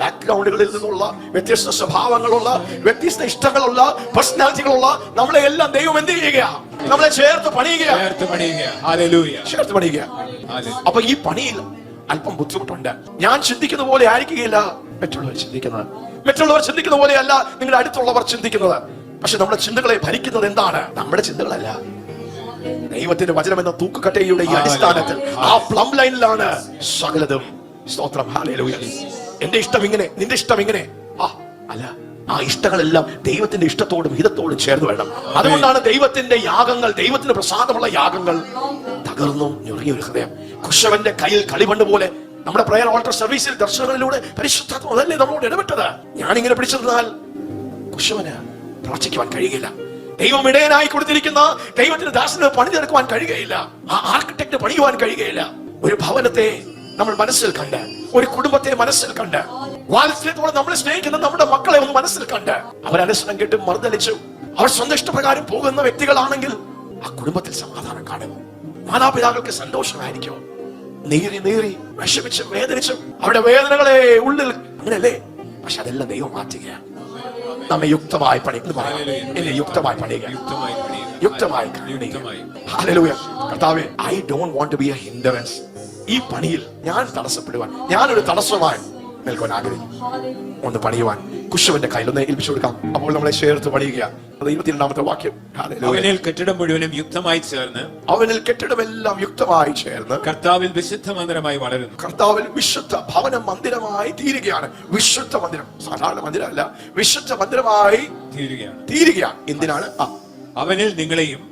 ബാക്ക്ഗ്രൗണ്ടുകളിൽ നിന്നുള്ള വ്യത്യസ്ത സ്വഭാവങ്ങളുള്ള, വ്യത്യസ്ത ഇഷ്ടങ്ങളുള്ള, പേഴ്സണാലിറ്റികളുള്ള നമ്മളെ എല്ലാം ദൈവം എന്ത് ചെയ്യുക? നമ്മളെ ചേർത്ത് പണിയുക. ചേർത്ത് പണിയുക. അപ്പൊ ഈ പണിയിൽ അല്പം ബുദ്ധിമുട്ടുണ്ട്. ഞാൻ ചിന്തിക്കുന്ന പോലെ ആയിരിക്കുകയില്ല മറ്റുള്ളവർ ചിന്തിക്കുന്നത്. മറ്റുള്ളവർ ചിന്തിക്കുന്ന പോലെയല്ല നിങ്ങളുടെ അടുത്തുള്ളവർ ചിന്തിക്കുന്നത്. പക്ഷെ നമ്മുടെ ചിന്തകളെ ഭരിക്കുന്നത് എന്താണ്? നമ്മുടെ ചിന്തകളല്ല, ദൈവത്തിന്റെ വചനം എന്ന തൂക്കുകട്ടയുടെ ഈ അടിസ്ഥാനത്തിൽ ആ പ്ലം ലൈനിലാണ് സകലതും. സ്തോത്രം. ഹല്ലേലൂയ. എന്റെ ഇഷ്ടം ഇങ്ങനെ, നിന്റെ ഇഷ്ടം ഇങ്ങനെ അല്ല. ആ ഇഷ്ടങ്ങളെല്ലാം ദൈവത്തിന്റെ ഇഷ്ടത്തോടും ഹിതത്തോടും ചേർന്ന് വേണം. അതുകൊണ്ടാണ് ദൈവത്തിന്റെ യാഗങ്ങൾ, ദൈവത്തിന് പ്രസാദമുള്ള യാഗങ്ങൾ തകർന്നും ഞൊറിയ ഒരു ഹൃദയം. കുശവന്റെ കയ്യിൽ കളിമണ്ണ് പോലെ നമ്മുടെ പ്രയർ ഓൾട്ടർ സർവീസിൽ ദർശനങ്ങളിലൂടെ പരിശുദ്ധാത്മാവ് അതല്ലേ നമ്മളോട് ഇടപെട്ടത്. ഞാനിങ്ങനെ പിടിച്ചിരുന്നാൽ കുശവന് പ്രവർത്തിക്കുവാൻ കഴിയുകയില്ല. ദൈവം ഇടയനായി കൊടുത്തിരിക്കുന്ന ദൈവത്തിന്റെ ദാസന് പണിതെടുക്കുവാൻ കഴിയുകയില്ല. ആ ആർക്കിടെക്ട് പണിയുവാൻ കഴിയുകയില്ല. ഒരു ഭവനത്തെ നമ്മൾ മനസ്സിൽ കണ്ട്, ഒരു കുടുംബത്തെ മനസ്സിൽ കണ്ട്, വാത്സല്യത്തോടെ നമ്മളെ സ്നേഹിക്കുന്ന നമ്മുടെ മക്കളെ ഒന്ന് മനസ്സിൽ കണ്ട്, അവരനുസരണം കേട്ട് മർദ്ദലിച്ചു അവർ സ്വന്തം ഇഷ്ടപ്രകാരം പോകുന്ന വ്യക്തികളാണെങ്കിൽ ആ കുടുംബത്തിൽ സമാധാനം കാണും. മാതാപിതാക്കൾക്ക് സന്തോഷമായിരിക്കും. നീറി നീറി വിഷമിച്ചും വേദനിച്ചും അവരുടെ വേദനകളെ ഉള്ളിൽ അങ്ങനെയല്ലേ. പക്ഷെ അതെല്ലാം ദൈവം മാറ്റുക. നമ്മെ യുക്തമായി പണിയുക. എന്നെ യുക്തമായി പണിയുക. യുക്തമായി. ഹല്ലേലൂയ. കർത്താവേ, I don't want to be a hindrance. ഈ പണിയിൽ ഞാൻ തടസ്സപ്പെടുവാൻ, ഞാനൊരു തടസ്സമായി നിൽക്കുവാൻ ആഗ്രഹിക്കും. ഒന്ന് പണിയുവാൻ കുശവന്റെ കയ്യിൽ ഒന്ന് ഏൽപ്പിച്ചു കൊടുക്കാം. അപ്പോൾ നമ്മളെ ചേർത്ത് പണിയുക. 22ാമത്തെ വാക്യം. അവനിൽ കെട്ടിടം മുഴുവനും യുക്തമായി ചേർന്ന്, അവനിൽ കെട്ടിടമെല്ലാം യുക്തമായി ചേർന്ന് കർത്താവിൽ വിശുദ്ധ മന്ദിരമായി വളരുന്നു. കർത്താവിൽ വിശുദ്ധ ഭവനം മന്ദിരമായി തീരുകയാണ്. വിശുദ്ധ മന്ദിരം, സാധാരണ മന്ദിരമല്ല, വിശുദ്ധ മന്ദിരമായി തീരുകയാണ്. എന്തിനാണ്? അവനിൽ നിങ്ങളെയും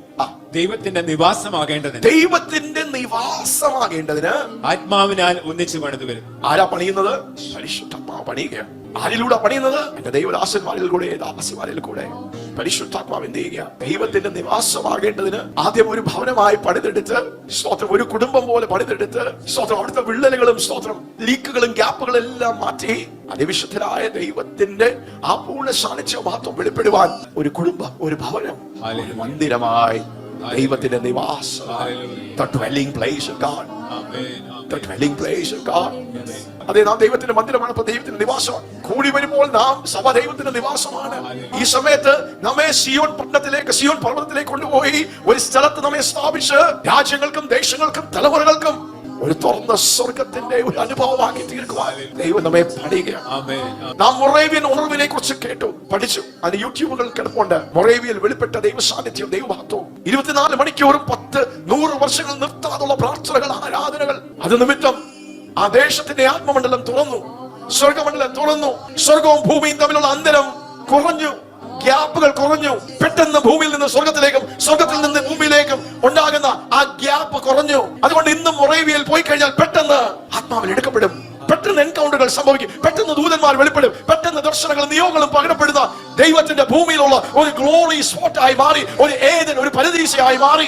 ദൈവത്തിന്റെ നിവാസമാകേണ്ടതിന്, ദൈവത്തിന്റെ നിവാസമാകേണ്ടതിന് ആത്മാവിനാൽ ഒന്നിച്ച് പണിതു വരുന്നു. ആരാ പണിയുന്നത്? പരിശുദ്ധാത്മാവ് പണിയുകയാണ്. ആരിലൂടെ പണിയുന്നത്? എന്റെ ദൈവദാസന്മാരിൽ കൂടെ, ദാസന്മാരിൽ കൂടെ പരിശുദ്ധാത്മാവ് എന്ത് ചെയ്യുക? ദൈവത്തിന്റെ നിവാസമാകേണ്ടതിന് ആദ്യം ഒരു ഭവനമായി പണിതെടുത്ത്, സ്തോത്രം, ഒരു കുടുംബം പോലെ പണിതെടുത്ത്, സ്തോത്രം, അവിടുത്തെ വിള്ളലുകളും സ്തോത്രം ലീക്കുകളും ഗ്യാപ്പുകളും എല്ലാം മാറ്റി അതിവിശുദ്ധരായ ദൈവത്തിന്റെ ആ പൂർണ്ണ സാന്നിധ്യ മഹത്വം വെളിപ്പെടുവാൻ ഒരു കുടുംബം, ഒരു ഭവനം, ഒരു മന്ദിരമായി ദൈവത്തിന്റെ Nivasam. The dwelling place of God. The dwelling place of God. അതെ, നാം ദൈവത്തിന്റെ മന്ദിരമാണ്. ഇപ്പൊ ദൈവത്തിന്റെ നിവാസമാണ്. കൂടി വരുമ്പോൾ നാം സഭ ദൈവത്തിന്റെ നിവാസമാണ്. ഈ സമയത്ത് നമ്മെ സിയോൻ പട്ടണത്തിലേക്ക്, സിയോൻ പർവ്വതത്തിലേക്ക് കൊണ്ടുപോയി ഒരു സ്ഥലത്ത് നമ്മെ സ്ഥാപിച്ച് രാജ്യങ്ങൾക്കും ദേശങ്ങൾക്കും തലമുറകൾക്കും ഒരു തുറന്ന സ്വർഗത്തിന്റെ ഒരു അനുഭവമാക്കി തീർക്കുവാൻ ദൈവം നമ്മെ പണിയുകയാണ്. നാം മൊറേവിയൻ ഉണർവിനെ കുറിച്ച് കേട്ടു, പഠിച്ചു. അതിന് യൂട്യൂബുകൾ കിടപ്പുണ്ട്. മൊറേവിയയിൽ വെളിപ്പെട്ട ദൈവ സാന്നിധ്യം, ദൈവമഹത്വവും 24 മണിക്കൂറും 10-100 വർഷങ്ങൾ നിർത്താതുള്ള പ്രാർത്ഥനകൾ, ആരാധനകൾ. അത് നിമിത്തം ആ ദേശത്തിന്റെ ആത്മമണ്ഡലം തുറന്നു, സ്വർഗമണ്ഡലം തുറന്നു. സ്വർഗവും ഭൂമിയും തമ്മിലുള്ള അന്തരം കുറഞ്ഞു, ഗ്യാപ്പുകൾ കുറഞ്ഞു. പെട്ടെന്ന് ഭൂമിയിൽ നിന്ന് സ്വർഗത്തിലേക്കും സ്വർഗത്തിൽ നിന്ന് ഭൂമിയിലേക്കും ഉണ്ടാകുന്ന ആ ഗ്യാപ്പ് കുറഞ്ഞു. അതുകൊണ്ട് ഇന്നും മൊറേവിയയിൽ പോയി കഴിഞ്ഞാൽ പെട്ടെന്ന് ആത്മാവിൽ എടുക്കപ്പെടും, പെട്ടെന്ന് എൻകൗണ്ടറുകൾ സംഭവിക്കും, പെട്ടെന്ന് ദൂതന്മാർ വെളിപ്പെടും, പെട്ടെന്ന് ദർശനങ്ങളും നിയോഗങ്ങളും പകരപ്പെടുന്ന ദൈവത്തിന്റെ ഭൂമിയിലുള്ള ഒരു ഗ്ലോറി സ്പോട്ടായി മാറി, ഒരു ഏദൻ, ഒരു പരദീസയായി മാറി.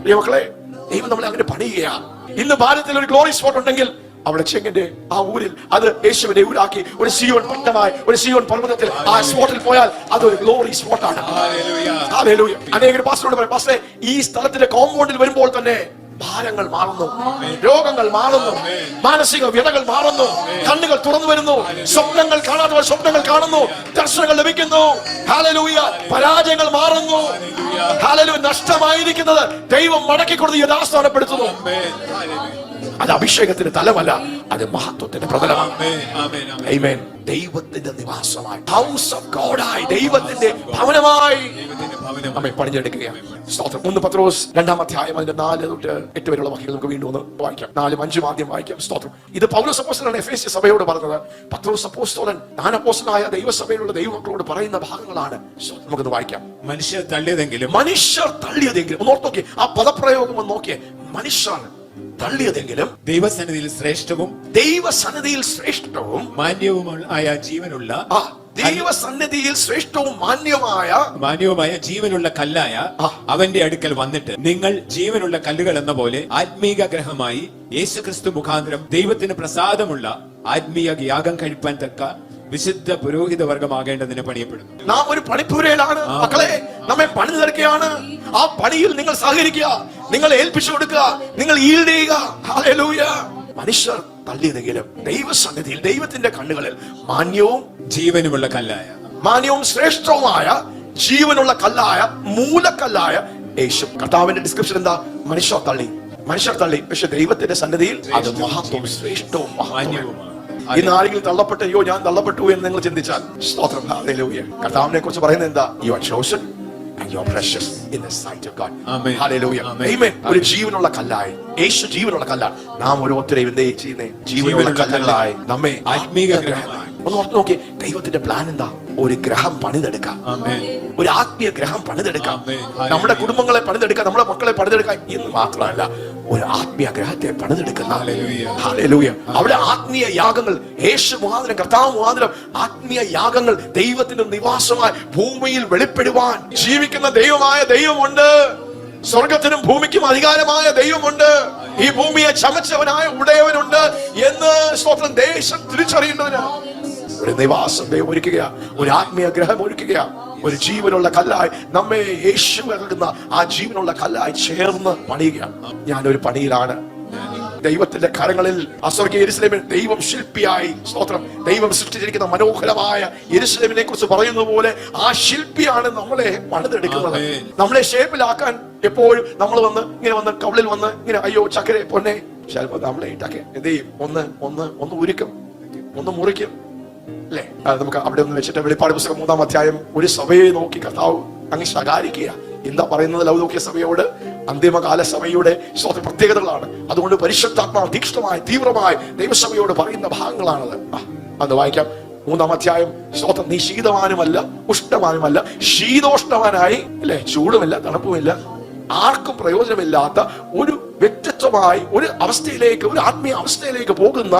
പ്രിയമക്കളെ, ദൈവം നമ്മളെ അങ്ങനെ പണിയുകയാണ്. ഇന്ന് ഭാരതത്തിൽ ഒരു ഗ്ലോറി സ്പോട്ട് ഉണ്ടെങ്കിൽ അവിടെ ചെങ്ങിന്റെ ആ ഊരിൽ അത് യേശുവിനെ ഊരാക്കി ഒരു സിയോൻ പട്ടണമായി, ഒരു സിയോൻ പർവ്വതത്തിൽ ആ സ്പോട്ടിൽ പോയാൽ അതൊരു ഗ്ലോറി സ്പോട്ടാണ്. ഹല്ലേലൂയ. അനേകർ പാസ്റ്ററോട് പറയും, പാസ്റ്ററെ, ഈ സ്ഥലത്തിന്റെ കോമ്പൗണ്ടിൽ വരുമ്പോൾ തന്നെ ഭാരങ്ങൾ മാറുന്നു, രോഗങ്ങൾ മാറുന്നു, മാനസിക വ്യതകൾ മാറുന്നു, കണ്ണുകൾ തുറന്നു വരുന്നു, സ്വപ്നങ്ങൾ കാണാത്തവർ സ്വപ്നങ്ങൾ കാണുന്നു, ദർശനങ്ങൾ ലഭിക്കുന്നു. ഹല്ലേലൂയ. പരാജയങ്ങൾ മാറുന്നു. ഹല്ലേലൂയ. നഷ്ടമായിരിക്കുന്നത് ദൈവം മടക്കി കൊടുത്ത് യഥാസ്ഥാനപ്പെടുത്തുന്നു. അത് അഭിഷേകത്തിന്റെ തലമല്ല, അത് മഹത്വത്തിന്റെ പ്രതലമാണ്. ആമേൻ. ദൈവത്തിന്റെ നിവാസമായി, ഹൗസ് ഓഫ് ഗോഡായി, ദൈവത്തിന്റെ ഭവനമായി ദൈവത്തിന്റെ ഭവനം നമ്മെ പണിഞ്ഞെടുക്കുകയാണ്. സ്തോത്രം. 1 പത്രോസ് 2-ാം അധ്യായം അതിന്റെ 4 തൊട്ട് 8 വരെയുള്ള വാക്യങ്ങൾ നമുക്ക് വീണ്ടും ഒന്ന് വായിക്കാം. 4-ഉം 5-ഉം ആദ്യം വായിക്കാം. സ്തോത്രം. ഇത് പൗലോസ് അപ്പോസ്തലനാണ് എഫേസ്യ സഭയോട് പറഞ്ഞത്. പത്രോസ് അപ്പോസ്തലൻ താൻ അപ്പോസ്തലനായ ദൈവസഭയിലുള്ള ദൈവമക്കളോട് പറയുന്ന ഭാഗങ്ങളാണ്. നമുക്കൊന്ന് വായിക്കാം. മനുഷ്യർ തള്ളിയതെങ്കിലും ഒന്ന് ഓർത്ത് നോക്കിയേ, ആ പദപ്രയോഗം ഒന്ന് നോക്കിയേ. മനുഷ്യർ തള്ളിയതെങ്കിലും ദൈവസന്നിധിയിൽ ശ്രേഷ്ഠവും മാന്യവുമായ ജീവനുള്ള ദൈവസന്നിധിയിൽ ശ്രേഷ്ഠവും മാന്യവുമായ ജീവനുള്ള കല്ലായ അവന്റെ അടുക്കൽ വന്നിട്ട് നിങ്ങൾ ജീവനുള്ള കല്ലുകൾ എന്ന പോലെ ആത്മീക ഗ്രഹമായി യേശുക്രിസ്തു മുഖാന്തരം ദൈവത്തിന് പ്രസാദമുള്ള ആത്മീയ യാഗം കഴിപ്പാൻ തക്ക വിശുദ്ധ പുരോഹിത വർഗമാകേണ്ടതിന് പണിയപ്പെടുന്നു. നാം ഒരു പണിപ്പുരയിലാണ് മക്കളെ, നമ്മെ പണി തീർക്കുകയാണ്. ആ പണിയിൽ നിങ്ങൾ സഹകരിക്കുക, നിങ്ങൾ ഏൽപ്പിച്ചു കൊടുക്കുക, നിങ്ങൾ ഈൽഡ് ചെയ്യുക. ഹല്ലേലൂയ. മനുഷ്യർ തള്ളിയതെങ്കിലും ദൈവസന്നിധിയിൽ, ദൈവത്തിന്റെ കണ്ണുകളിൽ മാന്യവും ജീവനുമുള്ള കല്ലായ, മാന്യവും ശ്രേഷ്ഠവുമായ ജീവനുള്ള കല്ലായ, മൂലക്കല്ലായ യേശു. കർത്താവിന്റെ ഡിസ്ക്രിപ്ഷൻ എന്താ? മനുഷ്യർ തള്ളി, പക്ഷെ ദൈവത്തിന്റെ സന്നിധിയിൽ അത് മഹത്വവും ശ്രേഷ്ഠവും മാന്യവുമാണ്. ഇന്ന് ആരെങ്കിലും തള്ളപ്പെട്ട, അയ്യോ ഞാൻ തള്ളപ്പെട്ടു എന്ന് നിങ്ങൾ ചിന്തിച്ചാൽ, സ്തോത്രം, ഹല്ലേലൂയ. കർത്താവിനെ കുറിച്ച് പറയുന്നത് എന്താ? You are chosen and you are precious in the sight of God. ഹല്ലേലൂയ. ആമേൻ. ഒരു ജീവനുള്ള കല്ലായി യേശു, ജീവനുള്ള കല്ലാണ്. നാം ഓരോരുത്തരെയും എന്തേ ചെയ്യുന്നേ? ജീവനുള്ള കല്ലായി നമ്മെ ആത്മീക ഗ്രഹമായി. ഒന്ന് ഓർത്ത് നോക്കിയേ, ദൈവത്തിന്റെ പ്ലാൻ എന്താ? ഒരു ഗ്രഹം പണിതെടുക്കാം, ഒരു ആത്മീയ ഗ്രഹം പണിതെടുക്കാം, നമ്മുടെ കുടുംബങ്ങളെ പണിതെടുക്കാം, നമ്മുടെ മക്കളെ പണിതെടുക്കാം എന്ന് മാത്രമല്ല, ഒരു ആത്മീയ ഗ്രഹത്തെ പണിതെടുക്കുന്ന. ഹല്ലേലൂയ. അവിടെ ആത്മീയ യാഗങ്ങൾ, യേശു മുഖാന്തരം, കർത്താവ് മുഖാന്തരം ആത്മീയ യാഗങ്ങൾ ദൈവത്തിന്റെ നിവാസമായി ഭൂമിയിൽ വെളിപ്പെടുവാൻ ജീവിക്കുന്ന ദൈവമായ ദൈവമുണ്ട്. സ്വർഗത്തിനും ഭൂമിക്കും അധികാരമായ ദൈവമുണ്ട്. ഈ ഭൂമിയെ ചമച്ചവനായ ഉടയവനുണ്ട് എന്ന് സ്തോത്രം ദേശം തിരിച്ചറിയേണ്ടതിന് ഒരു നിവാസം ദൈവം ഒരുക്കുക, ഒരു ആത്മീയ ഗ്രഹം ഒരുക്കുക. ഒരു ജീവനുള്ള കല്ലായി നമ്മെ യേശു നൽകുന്ന ആ ജീവനുള്ള കല്ലായി ചേർന്ന് പണിയുകയാണ്. ഞാനൊരു പണിയിലാണ്. ദൈവത്തിന്റെ കരങ്ങളിൽ അസ്വർഗീയ യെരൂശലേമിൽ ദൈവം ശില്പിയായി, സ്തോത്രം, ദൈവം സൃഷ്ടിച്ചിരിക്കുന്ന മനോഹരമായ യെരൂശലേമിനെ കുറിച്ച് പറയുന്ന പോലെ ആ ശില്പിയാണ് നമ്മളെ പണിതെടുക്കുന്നത്. നമ്മളെ ഷേപ്പിലാക്കാൻ എപ്പോഴും നമ്മൾ വന്ന് കവിളിൽ വന്ന് ഇങ്ങനെ അയ്യോ ചക്കരെ പൊന്നെ ചിലപ്പോൾ നമ്മളെ ഇട്ടാക്കെ എന്ത് ചെയ്യും? ഒന്ന് ഉരുക്കും, ഒന്ന് മുറിക്കും, അല്ലേ? നമുക്ക് അവിടെ ഒന്ന് വെച്ചിട്ട് വെളിപ്പാട് പുസ്തകം 3-ാം അധ്യായം ഒരു സഭയെ നോക്കി കർത്താവ് അങ്ങ് ശകാരിക്കുക. എന്താ പറയുന്നത്? ലൗകിക സഭയോട്, അന്തിമകാല സഭയുടെ പ്രത്യേകതകളാണ്. അതുകൊണ്ട് പരിശുദ്ധാത്മാവ് തീക്ഷ്ണമായി, തീവ്രമായി ദൈവസഭയോട് പറയുന്ന ഭാഗങ്ങളാണത്. അത് വായിക്കാം. 3-ാം അധ്യായം. സ്തോത്രം. നീ ശീതവാനുമല്ല ഉഷ്ണവാനുമല്ല, ശീതോഷ്ണവാനായി, അല്ലെ? ചൂടുമില്ല തണുപ്പുമില്ല, ആർക്കും പ്രയോജനമില്ലാത്ത ഒരു വ്യക്തിത്വമായി ഒരു അവസ്ഥയിലേക്ക്, ഒരു ആത്മീയ അവസ്ഥയിലേക്ക് പോകുന്ന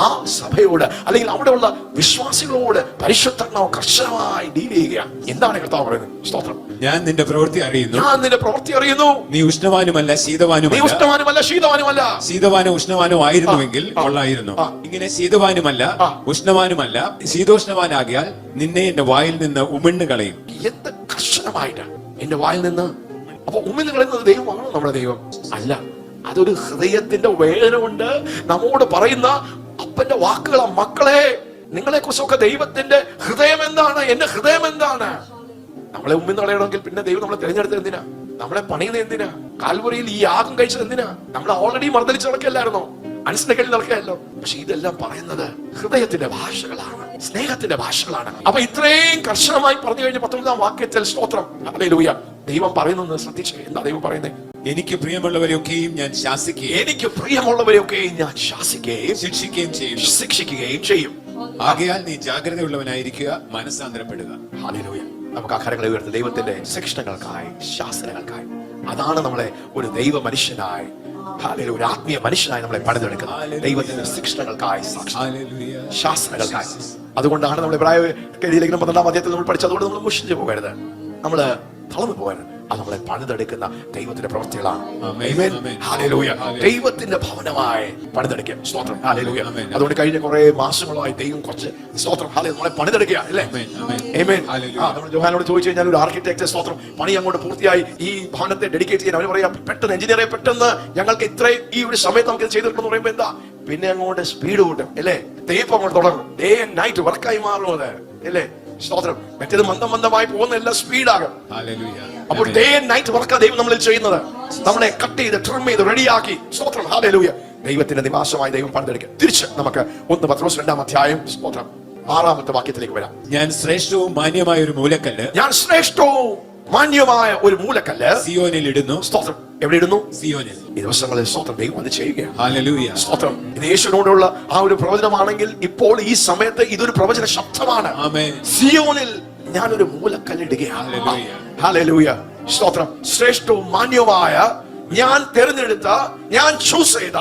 ആ സഭയോട്, അല്ലെങ്കിൽ അവിടെയുള്ള വിശ്വാസികളോട് പരിശുദ്ധാത്മാവ് കർശനമായി ഡീൽ ചെയ്യുക. എന്താണ് കർത്താവ് പറയുന്നത്? സ്തോത്രം. ഞാൻ നിന്റെ പ്രവൃത്തി അറിയുന്നു. നീ ഉഷ്ണവാനുമല്ല ശീതവാനുമല്ല. ശീതവാനോ ഉഷ്ണവാനോ ആയിരുന്നുവെങ്കിൽ കൊള്ളായിരുന്നു. ഇങ്ങനെ ശീതവാനുമല്ല ഉഷ്ണവാനുമല്ല ശീതോഷ്ണവാനാകിയാൽ നിന്നെ എന്റെ വായിൽ നിന്ന് ഉമിണ്ണ് കളയും. എന്ത് കർശനമായിട്ടാണ് എന്റെ വായിൽ നിന്ന്. അപ്പൊ ഉമിന് കളയുന്നത് ദൈവമാണോ? നമ്മുടെ ദൈവം അല്ല. അതൊരു ഹൃദയത്തിന്റെ വേദന കൊണ്ട് നമ്മോട് പറയുന്ന അപ്പന്റെ വാക്കുകളാ. മക്കളെ, നിങ്ങളെ കുറിച്ചൊക്കെ ദൈവത്തിന്റെ ഹൃദയം എന്താണ്? എന്റെ ഹൃദയം എന്താണ്? നമ്മളെ ഉമ്മിന്ന് കളയണമെങ്കിൽ പിന്നെ ദൈവം നമ്മളെ തിരഞ്ഞെടുത്തത് എന്തിനാ? നമ്മളെ പണിയുന്നത് എന്തിനാ? കാൽവറിയിൽ ഈ യാഗം കഴിച്ചത് എന്തിനാ? നമ്മളെ ഓൾറെഡി മർദ്ദലിച്ച് നടക്കല്ലായിരുന്നോ? അനുസരണകളിൽ നടക്കുകയല്ലോ. പക്ഷെ ഇതെല്ലാം പറയുന്നത് ഹൃദയത്തിന്റെ ഭാഷകളാണ്, സ്നേഹത്തിന്റെ ഭാഷകളാണ്. അപ്പൊ ഇത്രയും കർശനമായി പറഞ്ഞു കഴിഞ്ഞ 19-ാം വാക്യത്തിൽ സ്തോത്രം, ഹല്ലേലൂയ, ദൈവം പറയുന്നത് ശ്രദ്ധിച്ചേ. എന്താ ദൈവം പറയുന്നത്? എനിക്ക് പ്രിയമുള്ളവരെയൊക്കെയും ഞാൻ ശാസിക്കുകയും ശിക്ഷിക്കുകയും ചെയ്യും. ആകയാൽ നീ ജാഗ്രതയുള്ളവനായിരിക്കുക, മനസ്സാന്തരപ്പെടുക. ഹല്ലേലൂയ. നമുക്ക് ആ കരങ്ങളെ ഉയർത്തി ദൈവത്തിന്റെ ശിക്ഷണകൾക്കായി, ശാസനകൾക്കായി. അതാണ് നമ്മളെ ഒരു ദൈവ മനുഷ്യനായി, ഒരു ആത്മീയ മനുഷ്യനായി നമ്മളെ പണിതെടുക്കുന്നത്. ദൈവത്തിന്റെ ശിക്ഷണകൾക്കായി, ശാസനകൾക്കായി. അതുകൊണ്ടാണ് നമ്മൾ ലേഖനം 12-ാം അധ്യായത്തിൽ നമ്മൾ പഠിച്ചത്. അതുകൊണ്ട് നമ്മൾ മുഷിച്ചു പോകരുത്, നമ്മള് തളർന്നു പോകരുത്. അത് നമ്മളെ പണിതെടുക്കുന്ന ദൈവത്തിന്റെ പ്രവൃത്തികളാണ്. ദൈവത്തിന്റെ ഭവനമായി പണിതെടുക്കുക. സ്തോത്രം. ഹല്ലേലൂയ. അതുകൊണ്ട് കഴിഞ്ഞ കുറെ മാസങ്ങളായി ദൈവം കുറച്ച് സ്തോത്രം നമ്മളെ പണിതെടുക്കുക, അല്ലേ? നമ്മൾ ജോഹാനോട് ചോദിച്ചു കഴിഞ്ഞാൽ ഒരു ആർക്കിടെക്ട് സ്തോത്രം പണി അങ്ങോട്ട് പൂർത്തിയായി ഈ ഭവനത്തെ ഡെഡിക്കേറ്റ് ചെയ്യാൻ അവർ പറയാം, പെട്ടെന്ന് എഞ്ചിനീയറെ പെട്ടെന്ന് ഞങ്ങൾക്ക് ഇത്രയും ഈ ഒരു സമയത്ത് നമുക്ക് ചെയ്തെടുക്കണം പറയുമ്പോ എന്താ പിന്നെ അങ്ങോട്ട് സ്പീഡ് കൂട്ടും, അല്ലേ? തേപ്പ് അങ്ങോട്ട് തുടങ്ങും. ഡേ ആൻഡ് നൈറ്റ് വർക്കായി മാറും അത്, അല്ലേ? സ്തോത്രം. മറ്റേത് മന്ദമായി പോകുന്ന എല്ലാം സ്പീഡാകും. അപ്പോൾ ഡേ ആൻഡ് നൈറ്റ് വർക്കാ ദൈവം നമ്മളിൽ ചെയ്യുന്നത്. നമ്മളെ കട്ട് ചെയ്ത് ട്രിം ചെയ്ത് റെഡിയാക്കി. സ്തോത്രം. ഹല്ലേലൂയ. ദൈവത്തിന്റെ നിവാസമായി ദൈവം പണിതെടുക്കുക. തിരിച്ച് നമുക്ക് 1 പത്രോസ് 2-ാം അധ്യായം സ്തോത്രം 6ാമത്തെ വാക്യത്തിലേക്ക് വരാം. ഞാൻ ശ്രേഷ്ഠവും മാന്യമായ ഒരു മൂലക്കല്ല്, ഞാൻ ശ്രേഷ്ഠവും മാന്യമായ ഒരു മൂലക്കല്ല് സിയോനിൽ ഇടുന്നു. സ്തോത്രം. എവിടെ ഇടുന്നു? സിയോനിൽ. ഈ ദിവസങ്ങളിൽ സ്തോത്രം ദൈവം അത് ചെയ്യുകയാണ്. ഹല്ലേലൂയ. സ്തോത്രം. ഇത് യേശുവിനോടുള്ള ആ ഒരു പ്രവചനമാണെങ്കിൽ ഇപ്പോൾ ഈ സമയത്ത് ഇതൊരു പ്രവചന ശബ്ദമാണ്. ആമേൻ. സിയോനിൽ ഞാനൊരു മൂലക്കല്ലിടുകയാണ്. ഹല്ലേലൂയ. ഹല്ലേലൂയ. സ്തോത്രം. ശ്രേഷ്ഠവും മാന്യമായ, ഞാൻ തിരഞ്ഞെടുത്ത, ഞാൻ ചൂസ് ചെയ്ത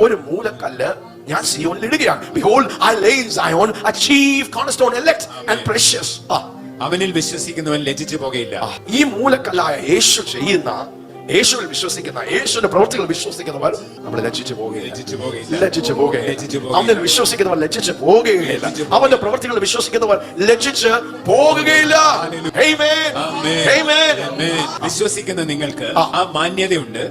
ഒരു മൂലക്കല്ല് ഞാൻ സിയോനിൽ ഇടുകയാണ്. Behold, I lay in Zion a chief cornerstone, elect and precious. അവനിൽ വിശ്വസിക്കുന്നവൻ ലജ്ജിച്ചു പോകയില്ല. ഈ മൂലക്കല്ലായ യേശു ചെയ്യുന്ന, യേശുവിൽ വിശ്വസിക്കുന്ന, യേശുവിന്റെ പ്രവൃത്തികൾ വിശ്വസിക്കുന്നവർ നമ്മൾ ലജ്ജിച്ചു പോകുകയില്ല. അവനിൽ വിശ്വസിക്കുന്നവർ ലജ്ജിച്ചു പോകുകയില്ല. അവന്റെ പ്രവൃത്തികൾ വിശ്വസിക്കുന്നവർ ലജ്ജിച്ച് പോകുകയില്ല. വിശ്വസിക്കുന്ന നിങ്ങൾക്ക് ആ മാന്യതയുണ്ട്.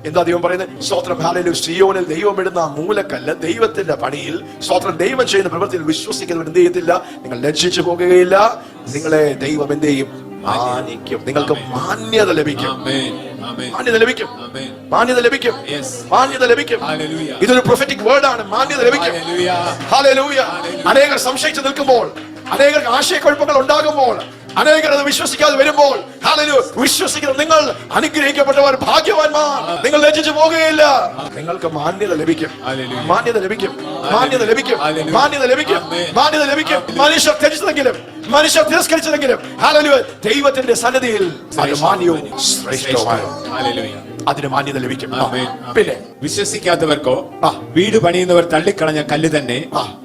എന്താ ദൈവം പറയുന്നത്? സ്തോത്രം. ഹല്ലേലൂയ. സിയോനിൽ ദൈവം ഇടുന്ന മൂലക്കല്ല്, ദൈവത്തിന്റെ പണിയിൽ സ്തോത്രം ദൈവം ചെയ്യുന്ന പ്രവൃത്തിയിൽ വിശ്വസിക്കുന്നവർ എന്ത് ചെയ്യത്തില്ല? നിങ്ങൾ ലജ്ജിച്ചു പോകുകയില്ല. നിങ്ങളെ ദൈവം എന്ത് ചെയ്യും? മാനിക്കും. നിങ്ങൾക്ക് മാന്യത ലഭിക്കും. മാന്യത ലഭിക്കും. മാന്യത ലഭിക്കും. മാന്യത ലഭിക്കും. ഇതൊരു പ്രൊഫറ്റിക് വേർഡാണ്. മാന്യത ലഭിക്കും. ഹല്ലേലൂയ. അനേകർ സംശയിച്ചു നിൽക്കുമ്പോൾ, അനേകർക്ക് ആശയക്കുഴപ്പങ്ങൾ ഉണ്ടാകുമ്പോൾ, അനേകർ അത് വിശ്വസിക്കാതെ വരുമ്പോൾ, ഹല്ലേലൂയ, വിശ്വസിക്കുന്ന നിങ്ങൾ അനുഗ്രഹിക്കപ്പെട്ടവർ, ഭാഗ്യവാന്മാർ. നിങ്ങൾ ലജ്ജിച്ചു പോകുകയില്ല. നിങ്ങൾക്ക് മാന്യത ലഭിക്കും. മാന്യത ലഭിക്കും. മാന്യത ലഭിക്കും. മാന്യത ലഭിക്കും. മാന്യത ലഭിക്കും. മനുഷ്യർ ത്യജിച്ചതെങ്കിലും, മനുഷ്യർ തിരസ്കരിച്ചതെങ്കിലും, ഹല്ലേലൂയ, ദൈവത്തിന്റെ സന്നിധിയിൽ അത് മാന്യവും ശ്രേഷ്ഠവുമാണ്. അതിന് മാന്യത ലഭിക്കും. പിന്നെ വിശ്വസിക്കാത്തവർക്കോ വീട് പണിയുന്നവർ തള്ളിക്കളഞ്ഞ കല്ല് തന്നെ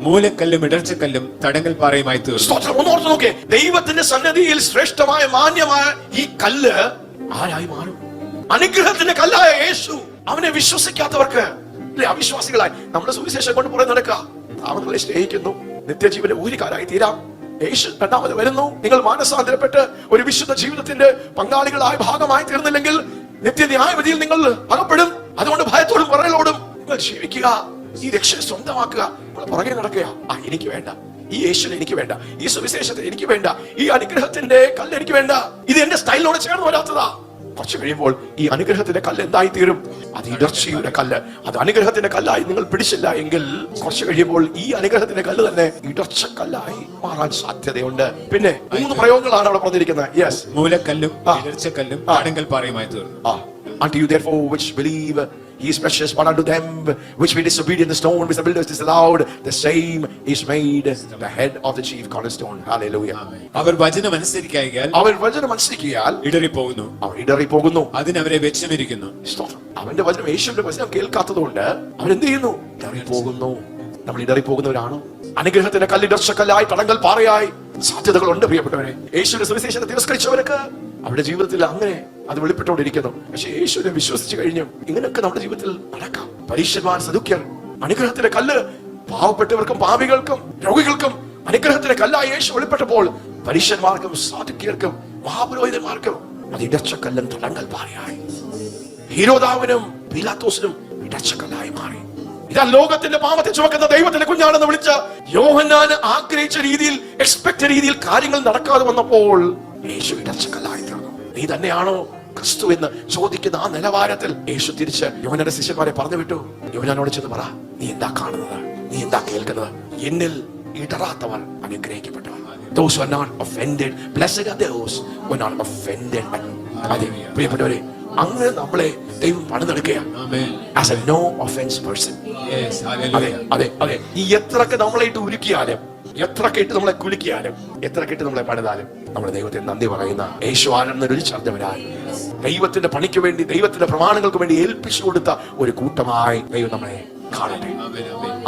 മൂലക്കല്ലും ഇടർച്ചക്കല്ലും തടങ്കൽ പാറയുമായി തീർന്നു. ഒന്നോർത്ത് നോക്കേ, ദൈവത്തിന്റെ സന്നിധിയിൽ ശ്രേഷ്ഠമായ മാന്യമായ ഈ കല്ല് ആരായി മാറും? അനുഗ്രഹത്തിന്റെ കല്ലായ യേശു. അവനെ വിശ്വസിക്കാത്തവർക്ക്, അവിശ്വാസികളായി നമ്മുടെ സുവിശേഷം കൊണ്ട് പുറകെ നടക്കുക. അവൻ നമ്മളെ സ്നേഹിക്കുന്നു, നിത്യജീവന്റെ ഊരിക്കാരായി തീരാം. യേശു രണ്ടാമത് വരുന്നു. നിങ്ങൾ മാനസാന്തരപ്പെട്ട് ഒരു വിശുദ്ധ ജീവിതത്തിന്റെ പങ്കാളികളായ ഭാഗമായി തീർന്നില്ലെങ്കിൽ നിത്യന്യായവിധിയിൽ നിങ്ങൾ അകപ്പെടും. അതുകൊണ്ട് ഭയത്തോടും പറയലോടും നിങ്ങൾ ജീവിക്കുക. ഈ രക്ഷ സ്വന്തമാക്കുക. നമ്മൾ പുറകെ നടക്കുക. എനിക്ക് വേണ്ട ഈ യേശുവിനെ, എനിക്ക് വേണ്ട ഈ സുവിശേഷത്തെ, എനിക്ക് വേണ്ട ഈ അനുഗ്രഹത്തിന്റെ കല്ല്, എനിക്ക് വേണ്ട. ഇത് എന്റെ സ്റ്റൈലിനോട് ചേർന്ന് വരാത്തതാ. കുറച്ച് കഴിയുമ്പോൾ ഈ അനുഗ്രഹത്തിന്റെ കല്ല് എന്തായി തീരും? അത് ഇടർച്ചയുടെ കല്ല്. അത് അനുഗ്രഹത്തിന്റെ കല്ലായി നിങ്ങൾ പിടിച്ചില്ല എങ്കിൽ കുറച്ച് കഴിയുമ്പോൾ ഈ അനുഗ്രഹത്തിന്റെ കല്ല് തന്നെ ഇടർച്ച കല്ലായി മാറാൻ സാധ്യതയുണ്ട്. പിന്നെ 3 പ്രയോഗങ്ങളാണ് അവിടെ പറഞ്ഞിരിക്കുന്നത്. യെസ്, മൂലക്കല്ലും ഇടർച്ചക്കല്ലും തടങ്കൽ പാറയുമായി തീർന്നു. Unto you therefore which believe he is precious, but unto them which be disobedient, the stone which the builders disallowed, the same is made the head of the chief cornerstone. Hallelujah. അവർ വചനം അനുസരിക്കായാൽ, അവർ വചനം അനുസരിക്കാൽ ഇടറിപ്പോകുന്നു. അവർ ഇടറിപ്പോകുന്നു. അതിനവരെ വെച്ചമിരിക്കുന്നു. അവന്റെ വചനം, യേശുവിന്റെ വചനം കേൾക്കാത്തതുകൊണ്ട് അവരെന്ത് ചെയ്യുന്നു? ഇടറിപ്പോകുന്നു. നമ്മൾ ഇടറിപ്പോകുന്നവരാണോ? അനുഗ്രഹത്തിന്റെ കല്ലിടർച്ചക്കല്ലായി, തടങ്കൽ പാറയായി സാധ്യതകളുണ്ട് പ്രിയപ്പെട്ടവരെ. യേശുവിന്റെ സുവിശേഷത്തെ തിരസ്കരിച്ചവർക്ക് അവരുടെ ജീവിതത്തിൽ അങ്ങനെ അത് വെളിപ്പെട്ടുകൊണ്ടിരിക്കുന്നു. പക്ഷെ യേശുവിനെ വിശ്വസിച്ചു കഴിഞ്ഞു ഇങ്ങനെയൊക്കെ നമ്മുടെ ജീവിതത്തിൽ നടക്കാം. പരീശന്മാർ, സദുക്യർ, അനുഗ്രഹത്തിന്റെ കല്ല് പാവപ്പെട്ടവർക്കും പാപികൾക്കും രോഗികൾക്കും അനുഗ്രഹത്തിന്റെ കല്ലായി യേശു വെളിപ്പെട്ടപ്പോൾ പരീശന്മാർക്കും സദുക്യർക്കും മഹാപുരോഹിതന്മാർക്കും അത് ഇടർച്ചക്കല്ലും തടങ്കൽ പാറയായി. ഹീരോദാവിനും പീലാത്തോസിനും ഇടർച്ചക്കല്ലായി മാറി. ഇതാ ലോകത്തിന്റെ പാപത്തെ ചുമക്കുന്ന ദൈവത്തിന്റെ കുഞ്ഞാണെന്ന് വിളിച്ച യോഹന്നാന് ആഗ്രഹിച്ച രീതിയിൽ, എക്സ്പെക്ട് രീതിയിൽ കാര്യങ്ങൾ നടക്കാതെ വന്നപ്പോൾ യേശു ഇടർച്ചക്കല്ലായി തീർന്നു. നീ തന്നെയാണോ ക്രിസ്തു എന്ന് ചോദിക്കുന്ന ആ നിലവാരത്തിൽ യേശു തിരിച്ച് യോഹന്നാന്റെ ശിഷ്യന്മാരെ പറഞ്ഞു വിട്ടു. യോഹന്നാനോട് ചെന്ന് പറ, നീ എന്താ കാണുന്നത്? നീ എന്താ കേൾക്കുന്നത്? എന്നിൽ ഇടറാത്തവർ അനുഗ്രഹിക്കപ്പെട്ടവർ. Those who are not offended, blessed are those who are not offended. അതെ പ്രിയപ്പെട്ടവരെ, അങ്ങനെ നമ്മളെ ദൈവം പണിതെടുക്കുകയാണ്. As a no offense person. അതെ അതെ. ഈ എത്രയൊക്കെ നമ്മളെ ഇട്ട് ഉരുക്കിയാലും, എത്രയൊക്കെ ഇട്ട് നമ്മളെ കുലുക്കിയാലും, എത്രയൊക്കെ ഇട്ട് നമ്മളെ പണിതാലും നമ്മുടെ ദൈവത്തെ നന്ദി പറയുന്ന യേശു ആനന്ദ ചർച്ചവരാൻ ദൈവത്തിന്റെ പണിക്ക് വേണ്ടി, ദൈവത്തിന്റെ പ്രമാണങ്ങൾക്ക് വേണ്ടി ഏൽപ്പിച്ചു കൊടുത്ത ഒരു കൂട്ടമായി ദൈവം നമ്മളെ കാണട്ടെ.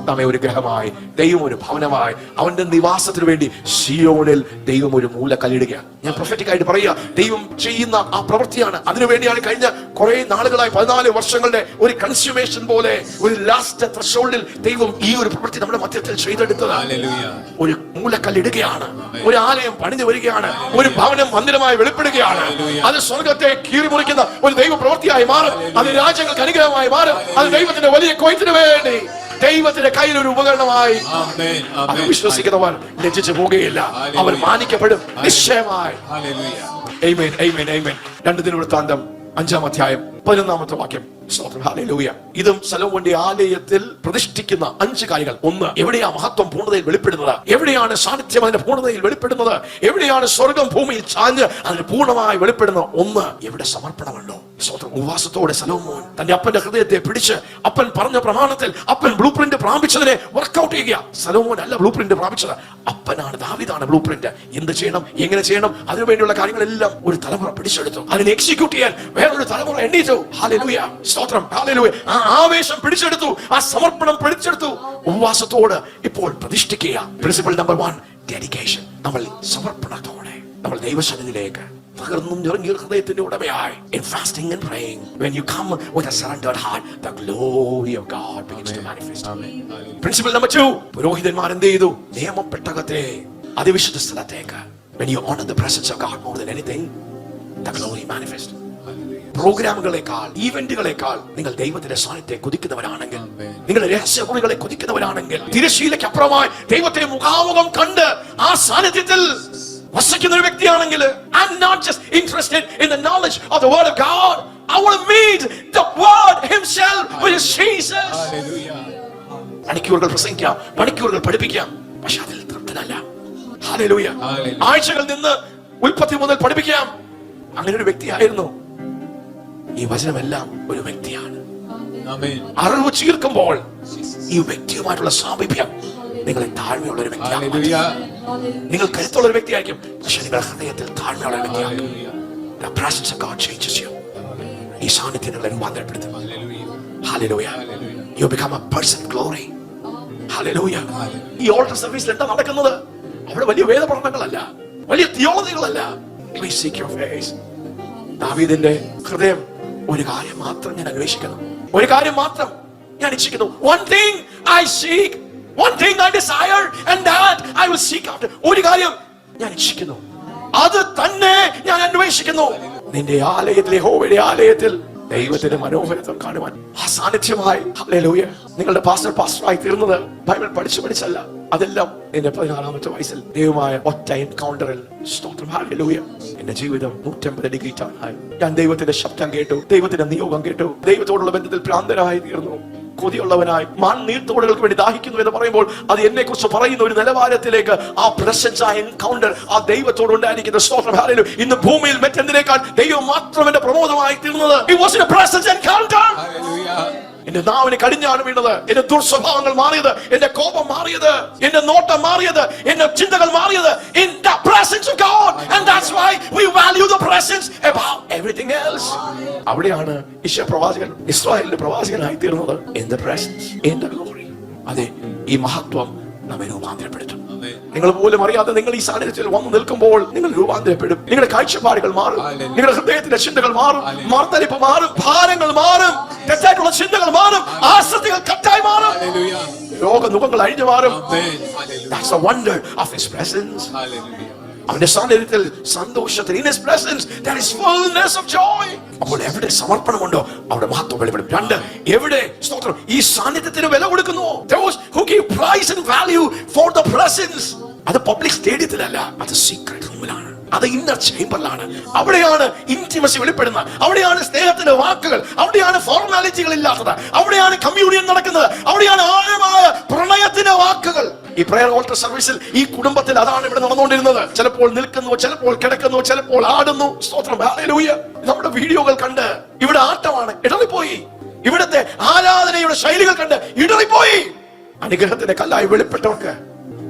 നമ്മെ ഒരു ഗ്രഹമായി, ദൈവം ഒരു ഭവനമായി, അവന്റെ നിവാസത്തിന് വേണ്ടി സിയോനിൽ ദൈവം ഒരു മൂലക്കല്ലിടുകയാണ്. ഞാൻ പ്രൊഫറ്റിക് ആയിട്ട് പറയുക, ദൈവം ചെയ്യുന്ന ആ പ്രവൃത്തിയാണ്. അതിനുവേണ്ടിയാണ് കഴിഞ്ഞ കുറെ നാളുകളായി 14 വർഷങ്ങളുടെ ഒരു കൺസ്യൂമേഷൻ പോലെ, ഒരു ലാസ്റ്റ് ത്രെഷോൾഡിൽ ദൈവം ഈ ഒരു പ്രവൃത്തി നമ്മുടെ മധ്യത്തിൽ ചെയ്തെടുത്തത്. ഒരു മൂലക്കല്ലിടുകയാണ്. ഒരു ആലയം പണിഞ്ഞു വരികയാണ്. ഒരു ഭവനം മന്ദിരമായി വെളിപ്പെടുകയാണ്. അത് സ്വർഗത്തെ കീറിമുറിക്കുന്ന ഒരു ദൈവ പ്രവൃത്തിയായി മാറും. അത് രാജ്യങ്ങൾക്ക് അനുഗ്രഹമായി മാറും. അത് ദൈവത്തിന്റെ വലിയ കൊയ്ത്തിന് വേണ്ടി ദൈവത്തിന്റെ കയ്യിൽ ഒരു ഉപകരണമായി. അത് വിശ്വസിക്കുന്നവർ ലജ്ജിച്ചു പോകുകയില്ല. അവർ മാനിക്കപ്പെടും നിശ്ചയമായി. ആമേൻ, ആമേൻ, ആമേൻ. 2 ദിനവൃത്താന്തം 5-ാം അധ്യായം 11-ാമത്തെ വാക്യം. സ്തോത്രം, ഹല്ലേലൂയ. ഇതും സലോമോന്റെ ആലയത്തിൽ പ്രതിഷ്ഠിക്കുന്ന 5 കാര്യങ്ങൾ. ഒന്ന്, എവിടെയാ മഹത്വം പൂർണ്ണതയിൽ വെളിപ്പെടുന്നത്? എവിടെയാണ് സാന്നിധ്യം അതിന്റെ പൂർണ്ണതയിൽ വെളിപ്പെടുന്നത്? എവിടെയാണ് സ്വർഗം ഭൂമിയിൽ ചാഞ്ഞ് അതിന് പൂർണ്ണമായി വെളിപ്പെടുന്നത്? ഒന്ന്, എവിടെ സമർപ്പണമുണ്ടോ? സ്തോത്രം. ഉപവാസത്തോടെ സലോമോൻ തന്റെ അപ്പന്റെ ഹൃദയത്തെ പിടിച്ച് അപ്പൻ പറഞ്ഞ പ്രമാണത്തിൽ അപ്പൻ ബ്ലൂ പ്രിന്റ് പ്രാപിച്ചതിനെ വർക്ക്ഔട്ട് ചെയ്യുക. സലോമോൻ അല്ല ബ്ലൂ പ്രിന്റ് പ്രാപിച്ചത്, അപ്പനാണ്, ദാവീദാണ് ബ്ലൂ പ്രിന്റ്. എന്ത് ചെയ്യണം, എങ്ങനെ ചെയ്യണം, അതിനുവേണ്ടിയുള്ള കാര്യങ്ങളെല്ലാം ഒരു തലമുറ പിടിച്ചെടുത്തു. അതിനെ എക്സിക്യൂട്ട് ചെയ്യാൻ വേറൊരു തലമുറ എണ്ണീറ്റു. ഹല്ലേലൂയ, സ്തോത്രം, ഹല്ലേലൂയ. ആ ആവേശം പിടിച്ചെടുത്തു, ആ സമർപ്പണം പിടിച്ചെടുത്തു. ഉപവാസത്തോട് ഇപ്പോൾ പ്രതിഷ്ഠിക്കുക. Principle number 1, dedication. നമ്മൾ സമർപ്പണത്തോടെ നമ്മൾ ദൈവസന്നിധിയിലേക്ക് പകർന്നും നിറങ്ങിയ ഹൃദയത്തിന്റെ ഉടമയായി, in fasting and praying, when you come with a surrendered heart, the glory of God begins to manifest. Principle number 2, പുരോഹിതന്മാർ എന്ത് ചെയ്തു? നിയമപ്പെട്ടകത്തെ അതിവിശുദ്ധ സ്ഥലത്തേക്ക്. When you honor the presence of God more than anything, the glory manifests. പ്രോഗ്രാമുകളെക്കാൾ, ഈവന്റുകളെക്കാൾ നിങ്ങൾ ദൈവത്തിന്റെ സാന്നിധ്യത്തെ കൊതിക്കുന്നവരാണെങ്കിൽ, നിങ്ങളുടെ രഹസ്യമുറികളെ കൊതിക്കുന്നവരാണെങ്കിൽ, തിരശീലയ്ക്ക് അപ്പുറമായി ദൈവത്തെ മുഖാമുഖം കണ്ട് ആ സാന്നിധ്യത്തിൽ വസിക്കുന്ന ഒരു വ്യക്തിയാണെങ്കിൽ, I'm not just interested in the knowledge of the word of God. I want to meet the word himself, which is Jesus. മണിക്കൂറുകൾ പ്രസംഗിക്കാം, മണിക്കൂറുകൾ പഠിപ്പിക്കാം, പക്ഷെ അതിൽ തൃപ്തനല്ല. ഹല്ലേലൂയ. ആഴ്ചകൾ നിന്ന് ഉൽപ്പത്തി മുതൽ പഠിപ്പിക്കാം. അങ്ങനെ ഒരു വ്യക്തിയായിരുന്നു. ഈ വചനമെല്ലാം ഒരു വ്യക്തിയാണ്. അറിവ് ചീർക്കുമ്പോൾ ഈ വ്യക്തിയുമായിട്ടുള്ള സാമീപ്യം നിങ്ങളെ താഴ്മയുള്ള ഒരു വ്യക്തിയാണ്. നിങ്ങൾ കരുത്തുള്ള ഒരു വ്യക്തിയായിരിക്കും, പക്ഷെ നിങ്ങളുടെ ഹൃദയത്തിൽ താഴ്മയുള്ള ഒരു വ്യക്തിയായിരിക്കും. The presence of God changes you. ഈ സാന്നിധ്യം നിങ്ങളെ രൂപാന്തരപ്പെടുത്തും. Hallelujah. You become a person of glory. Hallelujah. ഈ ഓൾട്ടർ സർവീസിൽ എന്താ നടക്കുന്നത്? അവിടെ വലിയ വേദപഠനങ്ങളല്ല, വലിയ തിയോളജികളല്ല. Please seek your face. ദാവീദിന്റെ ഹൃദയം ഒരു കാര്യം മാത്രം ഞാൻ അന്വേഷിക്കുന്നു, ഒരു കാര്യം മാത്രം ഞാൻ ഇച്ഛിക്കുന്നു. One thing I seek, one thing I desire, and that I will seek after. ഒരു കാര്യം ഞാൻ ഇച്ഛിക്കുന്നു, അത് തന്നെ ഞാൻ അന്വേഷിക്കുന്നു. നിന്റെ ആലയത്തിൽ, യഹോവയുടെ ആലയത്തിൽ ദൈവത്തിന്റെ മനോഹരത്വം കാണുവാൻ, ആ സാന്നിധ്യമായി. ഹല്ലേലൂയ. നിങ്ങളുടെ പാസ്റ്ററായി തീർന്നത് ബൈബിൾ പഠിച്ചല്ല. അതെല്ലാം എന്റെ 16-ാമത്തെ വയസ്സിൽ ദൈവമായ ഒറ്റ എൻകൗണ്ടറിൽ. സ്തോത്രം, ഹല്ലേലൂയ. എന്റെ ജീവിതം 150 ഡിഗ്രി ടേണായി. ഞാൻ ദൈവത്തിന്റെ ശബ്ദം കേട്ടു, ദൈവത്തിന്റെ നിയോഗം കേട്ടു, ദൈവത്തോടുള്ള ബന്ധത്തിൽ ഭ്രാന്തനായി തീർന്നു, കൊതിയുള്ളവനായി. മാൻ നീർത്തോടുകൾക്ക് വേണ്ടി ദാഹിക്കുന്നു എന്ന് പറയുമ്പോൾ അത് എന്നെ കുറിച്ച് പറയുന്ന ഒരു നിലവാരത്തിലേക്ക് ആ പ്രസൻസ്, ആ എൻകൗണ്ടർ, ആ ദൈവത്തോട് ഉണ്ടായിരിക്കുന്ന സ്തോത്രം, ഹല്ലേലൂയ. ഇന്ന് ഭൂമിയിൽ മറ്റെന്തിനേക്കാൾ ദൈവം മാത്രം എന്റെ പ്രമോദമായി തീർന്നത്. It was a presence encounter. എന്റെ നാവിന് കടിഞ്ഞാണ് വീണത്, എന്റെ ദുർസ്വഭാവങ്ങൾ മാറിയത്, എന്റെ കോപം മാറിയത്, എന്റെ നോട്ടം മാറിയത്, എന്റെ ചിന്തകൾ മാറിയത്. In the presence of God, and that's why we value the presence above everything else. അവിടെയാണ് പ്രവാചകൻ, ഇസ്രായേലിന്റെ പ്രവാചകനായി തീർന്നത്. In the presence, in the glory. അതെ, ഈ മഹത്വം നമ്മെ രൂപാന്തരപ്പെടുത്തും. നിങ്ങൾ പോലും അറിയാതെ നിങ്ങൾ ഈ സാന്നിധ്യത്തിൽ വന്നു നിൽക്കുമ്പോൾ നിങ്ങൾ രൂപാന്തരപ്പെടും. നിങ്ങളുടെ കാഴ്ചപ്പാടുകൾ മാറും, നിങ്ങളുടെ ഹൃദയത്തിന്റെ ചിന്തകൾ മാറും, മർദ്ദലിപ്പ് മാറും, ഭാരങ്ങൾ മാറും, തെറ്റായിട്ടുള്ള ചിന്തകൾ മാറും, ആസക്തികൾ കട്ടായി മാറും, രോഗമുഖങ്ങൾ അഴിഞ്ഞു മാറും. That's the wonder of his presence. അവന്റെ സാന്നിധ്യത്തിൽ സന്തോഷത്തിൽ, in his presence there is fullness of joy. അപ്പോൾ എവിടെ സമർപ്പണമുണ്ടോ അവിടെ മഹത്വം വെളിപ്പെടും. 2, എവിടെ സ്തോത്രം ഈ സാന്നിധ്യത്തിന് വില കൊടുക്കുന്നു. Those who give price and value for the presence. അത് പബ്ലിക് സ്റ്റേഡിയത്തിലല്ല, അത് സീക്രട്ട് റൂമിലാണ്, അത് ഇന്നർ ചേംബറിലാണ്. അവിടെയാണ് ഇന്റിമസി വെളിപ്പെടുന്നത്, അവിടെയാണ് സ്നേഹത്തിന്റെ വാക്കുകൾ, അവിടെയാണ് ഫോർമാലിറ്റികൾ ഇല്ലാത്തത്, അവിടെയാണ് കമ്മ്യൂണിയൻ നടക്കുന്നത്, അവിടെയാണ് ആഴമായ പ്രണയത്തിന്റെ വാക്കുകൾ. ഈ പ്രയർ ഓൾട്ടർ സർവീസിൽ ഈ കുടുംബത്തിൽ അതാണ് ഇവിടെ നടന്നുകൊണ്ടിരുന്നത്. ചിലപ്പോൾ നിൽക്കുന്നു, ചിലപ്പോൾ കിടക്കുന്നു, ചിലപ്പോൾ ആടുന്നു. സ്തോത്രം, ഹല്ലേലൂയ. നമ്മുടെ വീഡിയോകൾ കണ്ട് ഇവിടെ ആട്ടമാണ്, ഇടറിപ്പോയി. ഇവിടുത്തെ ആരാധനയുടെ ശൈലികൾ കണ്ട് ഇടറിപ്പോയി. അനുഗ്രഹത്തിന്റെ കല്ലായി വെളിപ്പെട്ടവർക്ക്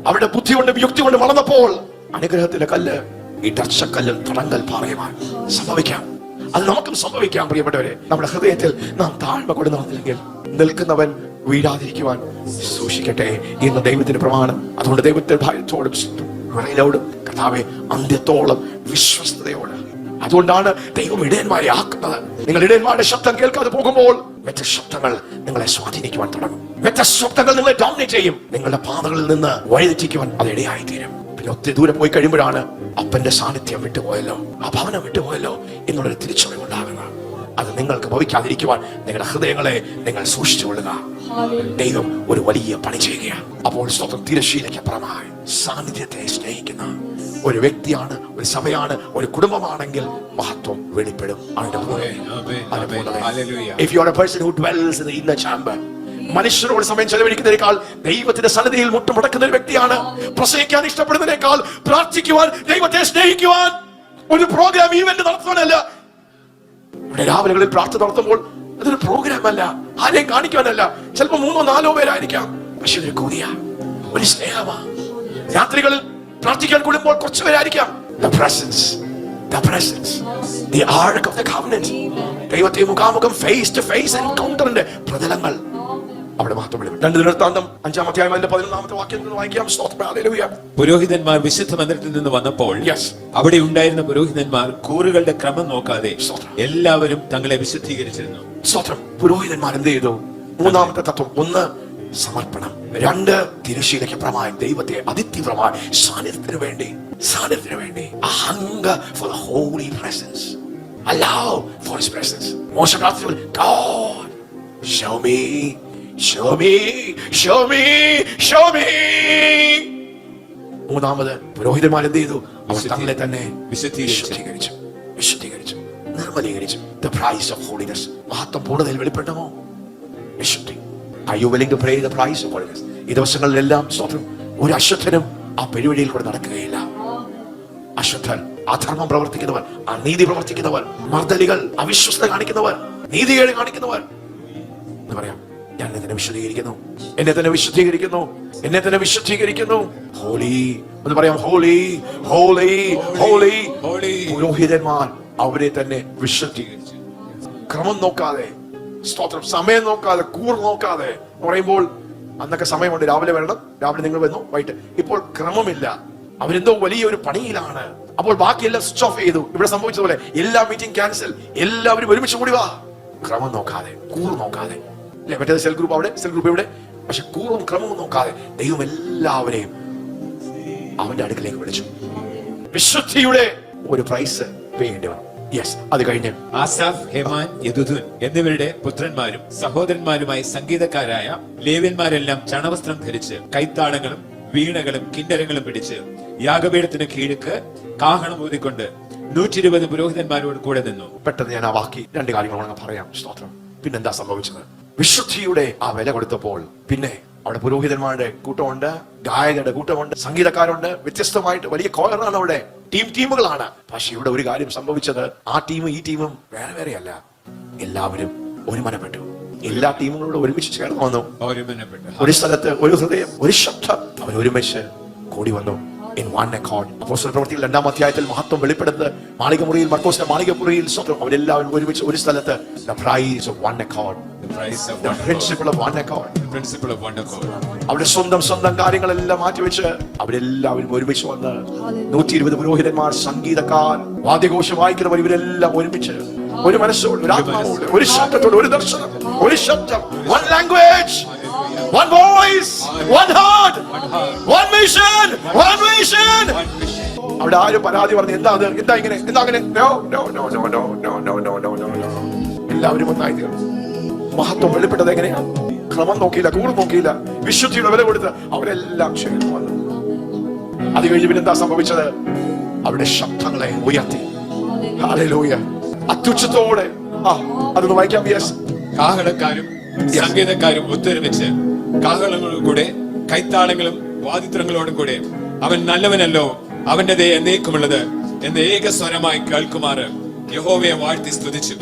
അവിടെ ബുദ്ധി കൊണ്ടും യുക്തി കൊണ്ടും വളർന്നപ്പോൾ അനുഗ്രഹത്തിന്റെ കല്ല് ഇടർച്ചക്കല്ലും തടങ്കൽ പാറയുമാണ്. സംഭവിക്കാം, അത് നമുക്കും സംഭവിക്കാം. പ്രിയപ്പെട്ടവരെ, നമ്മുടെ ഹൃദയത്തിൽ നാം താഴ്മ കൊണ്ട് നടന്നില്ലെങ്കിൽ നിൽക്കുന്നവൻ വീഴാതിരിക്കുവാൻ സൂക്ഷിക്കട്ടെ എന്ന് ദൈവത്തിന്റെ പ്രമാണം. അതുകൊണ്ട് ദൈവത്തിന്റെ ഭയത്തോടും വിറയിലോടും കർത്താവേ അന്ത്യത്തോളം വിശ്വസ്തയോട്. അതുകൊണ്ടാണ് ദൈവം ഇടയന്മാരെ ആക്കുന്നത്. നിങ്ങൾ ഇടയന്മാരുടെ ശബ്ദം കേൾക്കാതെ പോകുമ്പോൾ മറ്റ് ശബ്ദങ്ങൾ നിങ്ങളെ സ്വാധീനിക്കുവാൻ തുടങ്ങും, മറ്റ് ശബ്ദങ്ങൾ നിങ്ങളെ ഡോമിനേറ്റ് ചെയ്യും. നിങ്ങളുടെ പാതകളിൽ നിന്ന് വഴിതെറ്റിക്കുവാൻ അത് ഇടയായി തീരും. പിന്നെ ഒത്തിരി ദൂരെ പോയി കഴിയുമ്പോഴാണ് അപ്പന്റെ സാന്നിധ്യം വിട്ടുപോയല്ലോ, ആ ഭവനം വിട്ടുപോയല്ലോ എന്നുള്ളൊരു തിരിച്ചറിവ് ഉണ്ടാകുന്നത്. അത് നിങ്ങൾക്ക് ഭവിക്കാതിരിക്കുവാൻ നിങ്ങളുടെ ഹൃദയങ്ങളെ നിങ്ങൾ സൂക്ഷിച്ചുകൊള്ളുക. ദൈവം ഒരു വലിയ പണി ചെയ്യുകയാണ്. അപ്പോൾ സ്വന്തം തിരശ്ശീലയ്ക്ക് അപ്പുറമായി സാന്നിധ്യത്തെ സ്നേഹിക്കുന്ന ഒരു വ്യക്തിയാണ്, ഒരു സഭയാണ്, ഒരു കുടുംബമാണെങ്കിൽ മഹത്വം വെളിപ്പെടും. If you are a person who dwells in the inner chamber, മനുഷ്യരോട് സമയം ചെലവഴിക്കുന്നതിനേക്കാൾ ദൈവത്തിന്റെ സന്നിധിയിൽ മുട്ടുമുടക്കുന്ന ഒരു വ്യക്തിയാണ്. പ്രസംഗിക്കാൻ ഇഷ്ടപ്പെടുന്നതിനേക്കാൾ പ്രാർത്ഥിക്കുവാൻ, ദൈവത്തെ സ്നേഹിക്കുവാൻ, ഒരു പ്രോഗ്രാം ഈവന്റ് നടത്തുവാനല്ല. ഇവിടെ രാവിലെകളിൽ പ്രാർത്ഥന നടത്തുമ്പോൾ അതൊരു പ്രോഗ്രാം അല്ല, ആരെയും കാണിക്കാനല്ല. ചിലപ്പോൾ 3-4 പേരായിരിക്കാം, പക്ഷെ ഒരു കൂടിയ ഒരു സ്നേഹമാ. രാത്രികളിൽ പ്രാർത്ഥിക്കാൻ കൂടുമ്പോൾ കുറച്ചു പേരായിരിക്കാം. The presence, the ark of the covenant, ദൈവത്തെ മുഖാമുഖം ഫേസ് ടു ഫേസ് എൻകൗണ്ടറിന്റെ പ്രതലങ്ങൾ അവിടെ മഹത്വം വെളിപ്പെടും. 2 ദിനവൃത്താന്തം 5-ാം അധ്യായം 11-ാമത്തെ വാക്യം വായിക്കാം. ഹല്ലേലൂയ. പുരോഹിതന്മാർ വിശുദ്ധ മന്ദിരത്തിൽ നിന്ന് വന്നപ്പോൾ അവിടെ ഉണ്ടായിരുന്ന പുരോഹിതന്മാർ കൂറുകളുടെ ക്രമം നോക്കാതെ എല്ലാവരും തങ്ങളെ വിശുദ്ധീകരിച്ചിരുന്നു. സ്വത്രം. പുരോഹിതന്മാർ എന്ത് ചെയ്തു? 3-ാമത്തെ തത്വം. 1 സമർപ്പണം, 2 തിരശ്ശീലയ്ക്ക് അപ്പുറമായി ദൈവത്തെ അതിതീവ്രമായി സാന്നിധ്യത്തിന് വേണ്ടി a hunger for the holy presence, allow for his presence. മോശ പ്രാർത്ഥിച്ചു, God show me. മൂന്നാമത് പുരോഹിതന്മാർ എന്ത് ചെയ്തു? അവർ തങ്ങളെ തന്നെ വിശുദ്ധീകരിച്ചു, നിർമ്മലീകരിച്ചു. The price of holiness. മഹത്വം പൂർണ്ണതയിൽ വെളിപ്പെടണമോ? വിശുദ്ധി. Are you willing to pray the price of holiness? ഈ ദിവസങ്ങളിലെല്ലാം സ്തോത്രം, ഒരു അശുദ്ധനും ആ പെരുവഴിയിൽ കൂടെ നടക്കുകയില്ല. അശുദ്ധൻ, അധർമ്മം പ്രവർത്തിക്കുന്നവർ, അനീതി പ്രവർത്തിക്കുന്നവർ, മർദ്ദലികൾ, അവിശ്വസ്ത കാണിക്കുന്നവർ, നീതികേട് കാണിക്കുന്നവർ എന്ന് പറയാം, ഞാൻ എന്നെ തന്നെ വിശുദ്ധീകരിക്കുന്നു. ഹോളി എന്ന് പറയാം. ഹോളി. പുരോഹിതന്മാർ അവരെ തന്നെ വിശുദ്ധീകരിച്ചു. ക്രമം നോക്കാതെ, സ്തോത്രം, സമയം നോക്കാതെ, കൂർ നോക്കാതെ പറയുമ്പോൾ അന്നൊക്കെ സമയമുണ്ട്. രാവിലെ വരണം, രാവിലെ നിങ്ങൾ വന്നു, വൈകിട്ട്. ഇപ്പോൾ ക്രമമില്ല. അവരെന്തോ വലിയൊരു പണിയിലാണ്. അപ്പോൾ ബാക്കിയെല്ലാം സ്വിച്ച് ഓഫ് ചെയ്തു. ഇവിടെ സംഭവിച്ചതുപോലെ എല്ലാ മീറ്റിംഗ് ക്യാൻസൽ, എല്ലാവരും ഒരുമിച്ച് കൂടി വാ. ക്രമം നോക്കാതെ, കൂർ നോക്കാതെ. അല്ലെ, മറ്റേത് സെൽ ഗ്രൂപ്പ് അവിടെ, സെൽ ഗ്രൂപ്പ് ഇവിടെ. പക്ഷെ കൂറും ക്രമവും നോക്കാതെ ദൈവം എല്ലാവരെയും അവന്റെ അടുക്കലേക്ക് വിളിച്ചു. വിശുദ്ധിയുടെ ഒരു പ്രൈസ് വേണ്ടി വന്നു. അത് കഴിഞ്ഞ് ആസാഫ്, ഹേമാൻ, യെദുഥൂൻ എന്നിവരുടെ പുത്രന്മാരും സഹോദരന്മാരുമായി സംഗീതക്കാരായ ലേവ്യന്മാരെല്ലാം ചണവസ്ത്രം ധരിച്ച് കൈത്താളങ്ങളും വീണകളും കിന്നരങ്ങളും പിടിച്ച് യാഗപീഠത്തിന് കീഴ്ക്ക് കാഹളം ഊതിക്കൊണ്ട് 120 പുരോഹിതന്മാരോട് കൂടെ നിന്നു. പെട്ടെന്ന് ഞാൻ ആ ബാക്കി 2 കാര്യങ്ങൾ പറയാം. സ്തോത്രം. പിന്നെന്താ സംഭവിച്ചത്? വിശുദ്ധിയുടെ ആ വില കൊടുത്തപ്പോൾ പിന്നെ അവിടെ പുരോഹിതന്മാരുടെ കൂട്ടമുണ്ട്, ഗായകരുടെ കൂട്ടമുണ്ട്, സംഗീതക്കാരുണ്ട്, വ്യത്യസ്തമായിട്ട് വലിയ കോയറാണ് അവിടെ, ടീമുകളാണ്. പക്ഷെ ഇവിടെ ഒരു കാര്യം സംഭവിച്ചത്, ആ ടീമും ഈ ടീമും വേറെ വേറെയല്ല, എല്ലാവരും ഒരുമനപ്പെട്ടു. എല്ലാ ടീമുകളോട് ഒരുമിച്ച് ചേർന്ന് വന്നു. ഒരു സ്ഥലത്ത്, ഒരു ഹൃദയം, ഒരു ശബ്ദം, അവർ ഒരുമിച്ച് കൂടി വന്നു. In one accord. അപ്പോസ്തല പ്രവൃത്തികൾ 2-ാം അധ്യായത്തിൽ മഹത്വം വെളിപ്പെടുന്നത് മാളികമുറിയിൽ, മർക്കോസിന്റെ മാളികമുറിയിൽ സ്വന്തം അവരെല്ലാവരും ഒരുമിച്ച് ഒരു സ്ഥലത്ത്. The price of one accord. The principle of one accord. അവരുടെ സ്വന്തം കാര്യങ്ങളെല്ലാം മാറ്റിവെച്ച് അവരെല്ലാവരും ഒരുമിച്ച് വന്ന് 120 പുരോഹിതന്മാർ, സംഗീതക്കാർ, വാദ്യഘോഷം വായിക്കുന്നവർ, ഇവരെല്ലാം ഒരുമിച്ച് ഒരു മനസ്സോട്, ഒരു ആത്മാവോട്, ഒരു ശബ്ദത്തോട്, ഒരു ദർശനം, ഒരു ശബ്ദം, one language, one voice, one heart, one mission. അവിടെ ആരും പരാതി പറഞ്ഞു, എന്താ ഇങ്ങനെ, എന്താ അങ്ങനെ? എല്ലാവരും ഒന്നായി തീർന്നു. മഹത്വം വെളിപ്പെട്ടത് എങ്ങനെയാ? ക്രമം നോക്കിയില്ല, കൂറ് നോക്കിയില്ല, വിശുദ്ധിയുടെ വില കൊടുത്ത് അവരെല്ലാം ചേർന്ന് വന്നു. അത് കഴിഞ്ഞ് പിന്നെന്താ സംഭവിച്ചത്? അവിടെ ശബ്ദങ്ങളെ ഉയർത്തി. ഹല്ലേലൂയ. അത്യുച്ചത്തോടെ അതൊന്ന് വായിക്കാം. കാഹളക്കാരും സംഗീതക്കാരും ഒത്തൊരുമിച്ച് കാഹളങ്ങളും കൂടെ കൈത്താളങ്ങളും വാദിത്രങ്ങളോടും കൂടെ അവൻ നല്ലവനല്ലോ, അവന്റെ ദയ എന്നേക്കുമുള്ളത് എന്ന് ഏകസ്വരമായി കേൾക്കുമാറ് യഹോവയെ വാഴ്ത്തി സ്തുതിച്ചു.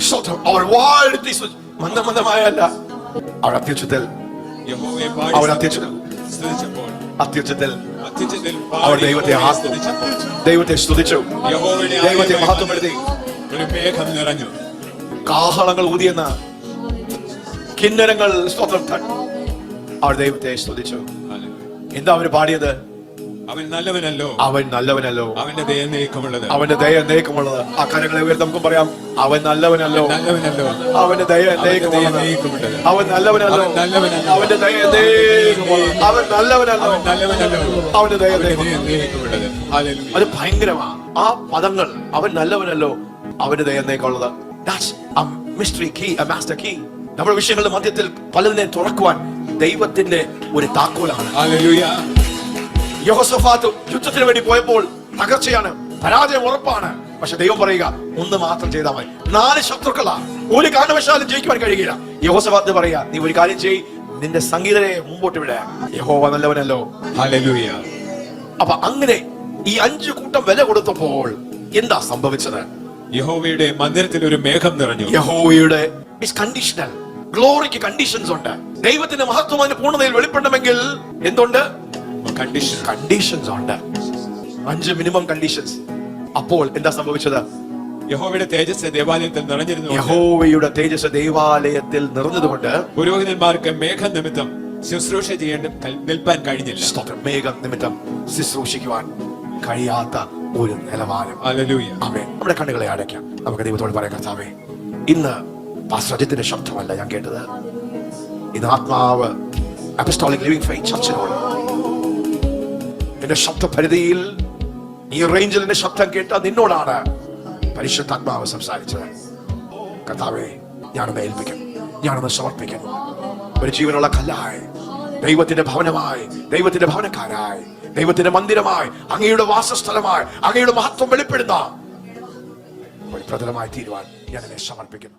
അവർ വാഴ്ത്തി മന്ദമന്ദമായല്ല, അവർ അത്യുച്ചത്തിൽ യഹോവയെ സ്തുതിച്ചപ്പോൾ അവർ ദൈവത്തെ സ്തുതിച്ചു, ദൈവത്തെ മഹത്വപ്പെടുത്തി. ഒരു മേഘം നിറഞ്ഞു, കാഹളങ്ങൾ ഊതിയെന്ന കിന്നരങ്ങൾ സ്തോത്രം. അവർ ദൈവത്തെ സ്തുതിച്ചു. എന്താ അവര് പാടിയത്? അവൻ നല്ലവനല്ലോ, അവന്റെ ദയ എന്നേക്കുമുള്ളത്. ആ കരങ്ങളെ ഉയർത്തി നമുക്ക് പറയാം, അവൻ നല്ലവനല്ലോ, അവന്റെ ദയ എന്നേക്കുമുള്ളത്. അവൻ നല്ലവനല്ലോ, അവന്റെ ദയ എന്നേക്കുമുള്ളത്. അവൻ നല്ലവനല്ലോ, അവന്റെ ദയ എന്നേക്കുമുള്ളത്. അത് ഭയങ്കരമാണ് ആ പദങ്ങൾ. അവൻ നല്ലവനല്ലോ, അവന്റെ ദയ എന്നേക്കുമുള്ളത്. That's mystery key, a master key. നമ്മുടെ വിഷയങ്ങളുടെ മധ്യത്തിൽ പലതിനെ തുറക്കുവാൻ ദൈവത്തിന്റെ ഒരു താക്കോലാണ്. ഹല്ലേലൂയ. യഹോശഫാത്ത് യുദ്ധത്തിന് വേണ്ടി പോയപ്പോൾ തകർച്ചയാണ്, പരാജയം ഉറപ്പാണ്. പക്ഷെ ദൈവം പറയുക, ഒന്ന് മാത്രം ചെയ്താൽ മതി. 4 ശത്രുക്കളാ, ഒരു കാരണവശാലും ജയിക്കുവാൻ കഴിയില്ല. യഹോശഫാത്ത് പറയുക, നീ ഒരു കാര്യം ചെയ്യ്, നിന്റെ സംഗീതരെ മുമ്പോട്ട് വിട, യഹോവ നല്ലവനല്ലോ. ഹല്ലേലൂയ. അപ്പൊ അങ്ങനെ ഈ 5 കൂട്ടം വില കൊടുത്തപ്പോൾ എന്താ സംഭവിച്ചത്? യഹോവയുടെ മന്ദിരത്തിൽ ഒരു മേഘം നിറഞ്ഞു. യഹോവയുടെ കണ്ടീഷണൽ ഗ്ലോറിക്ക് കണ്ടീഷൻസ് ഉണ്ട്. ദൈവത്തിന്റെ മഹത്വം അതിന്റെ പൂർണ്ണതയിൽ വെളിപ്പെടണമെങ്കിൽ എന്തുണ്ട്? കണ്ടീഷൻസ് ഉണ്ട്. 5 മിനിമം കണ്ടീഷൻസ്. അപ്പോൾ എന്താ സംഭവിച്ചത്? യഹോവയുടെ തേജസ് ദേവാലയത്തിൽ നിറഞ്ഞിരുന്നു. യഹോവയുടെ തേജസ് ദേവാലയത്തിൽ നിറഞ്ഞതുകൊണ്ട് പുരോഹിതന്മാർക്ക് മേഘം നിമിത്തം ശുശ്രൂഷ ചെയ്യേണ്ട നിൽപ്പാൻ കഴിഞ്ഞില്ല. മേഘം നിമിത്തം ശുശ്രൂഷിക്കുവാൻ കഴിയാത്ത ഒരു നിലവാരം. ഹല്ലേലൂയ. ആമേൻ. നമ്മുടെ കണ്ണുകളെ അടയ്ക്കാം. നമുക്ക് ദൈവത്തോട് പറയാം, കർത്താവേ, ഇന്ന് പാസ്റ്റർ അജിത്തിന്റെ ശബ്ദമല്ല ഞാൻ കേട്ടത്. ഇന്ന് ആത്മാവ് അപ്പസ്റ്റോളിക് ലിവിംഗ് ഫെയ്ത്ത് ചർച്ചിനോട് എന്റെ ശബ്ദപരിധിയിൽ ഈ റേഞ്ചിൽ എന്റെ ശബ്ദം കേട്ട നിന്നോടാണ് പരിശുദ്ധാത്മാവ് സംസാരിച്ചത്. കർത്താവേ, ഞാനൊന്ന് ഏൽപ്പിക്കുന്നു, ഞാനൊന്ന് സമർപ്പിക്കുന്നു. ഒരു ജീവനുള്ള കല്ലായി, ദൈവത്തിന്റെ ഭവനമായി, ദൈവത്തിന്റെ ഭവനക്കാരായി, ദൈവത്തിന്റെ മന്ദിരമായി, അങ്ങയുടെ വാസസ്ഥലമായി, അങ്ങയുടെ മഹത്വം വെളിപ്പെടുന്ന ഒരു പ്രതലമായി തീരുവാൻ ഞാൻ എന്നെ സമർപ്പിക്കുന്നു.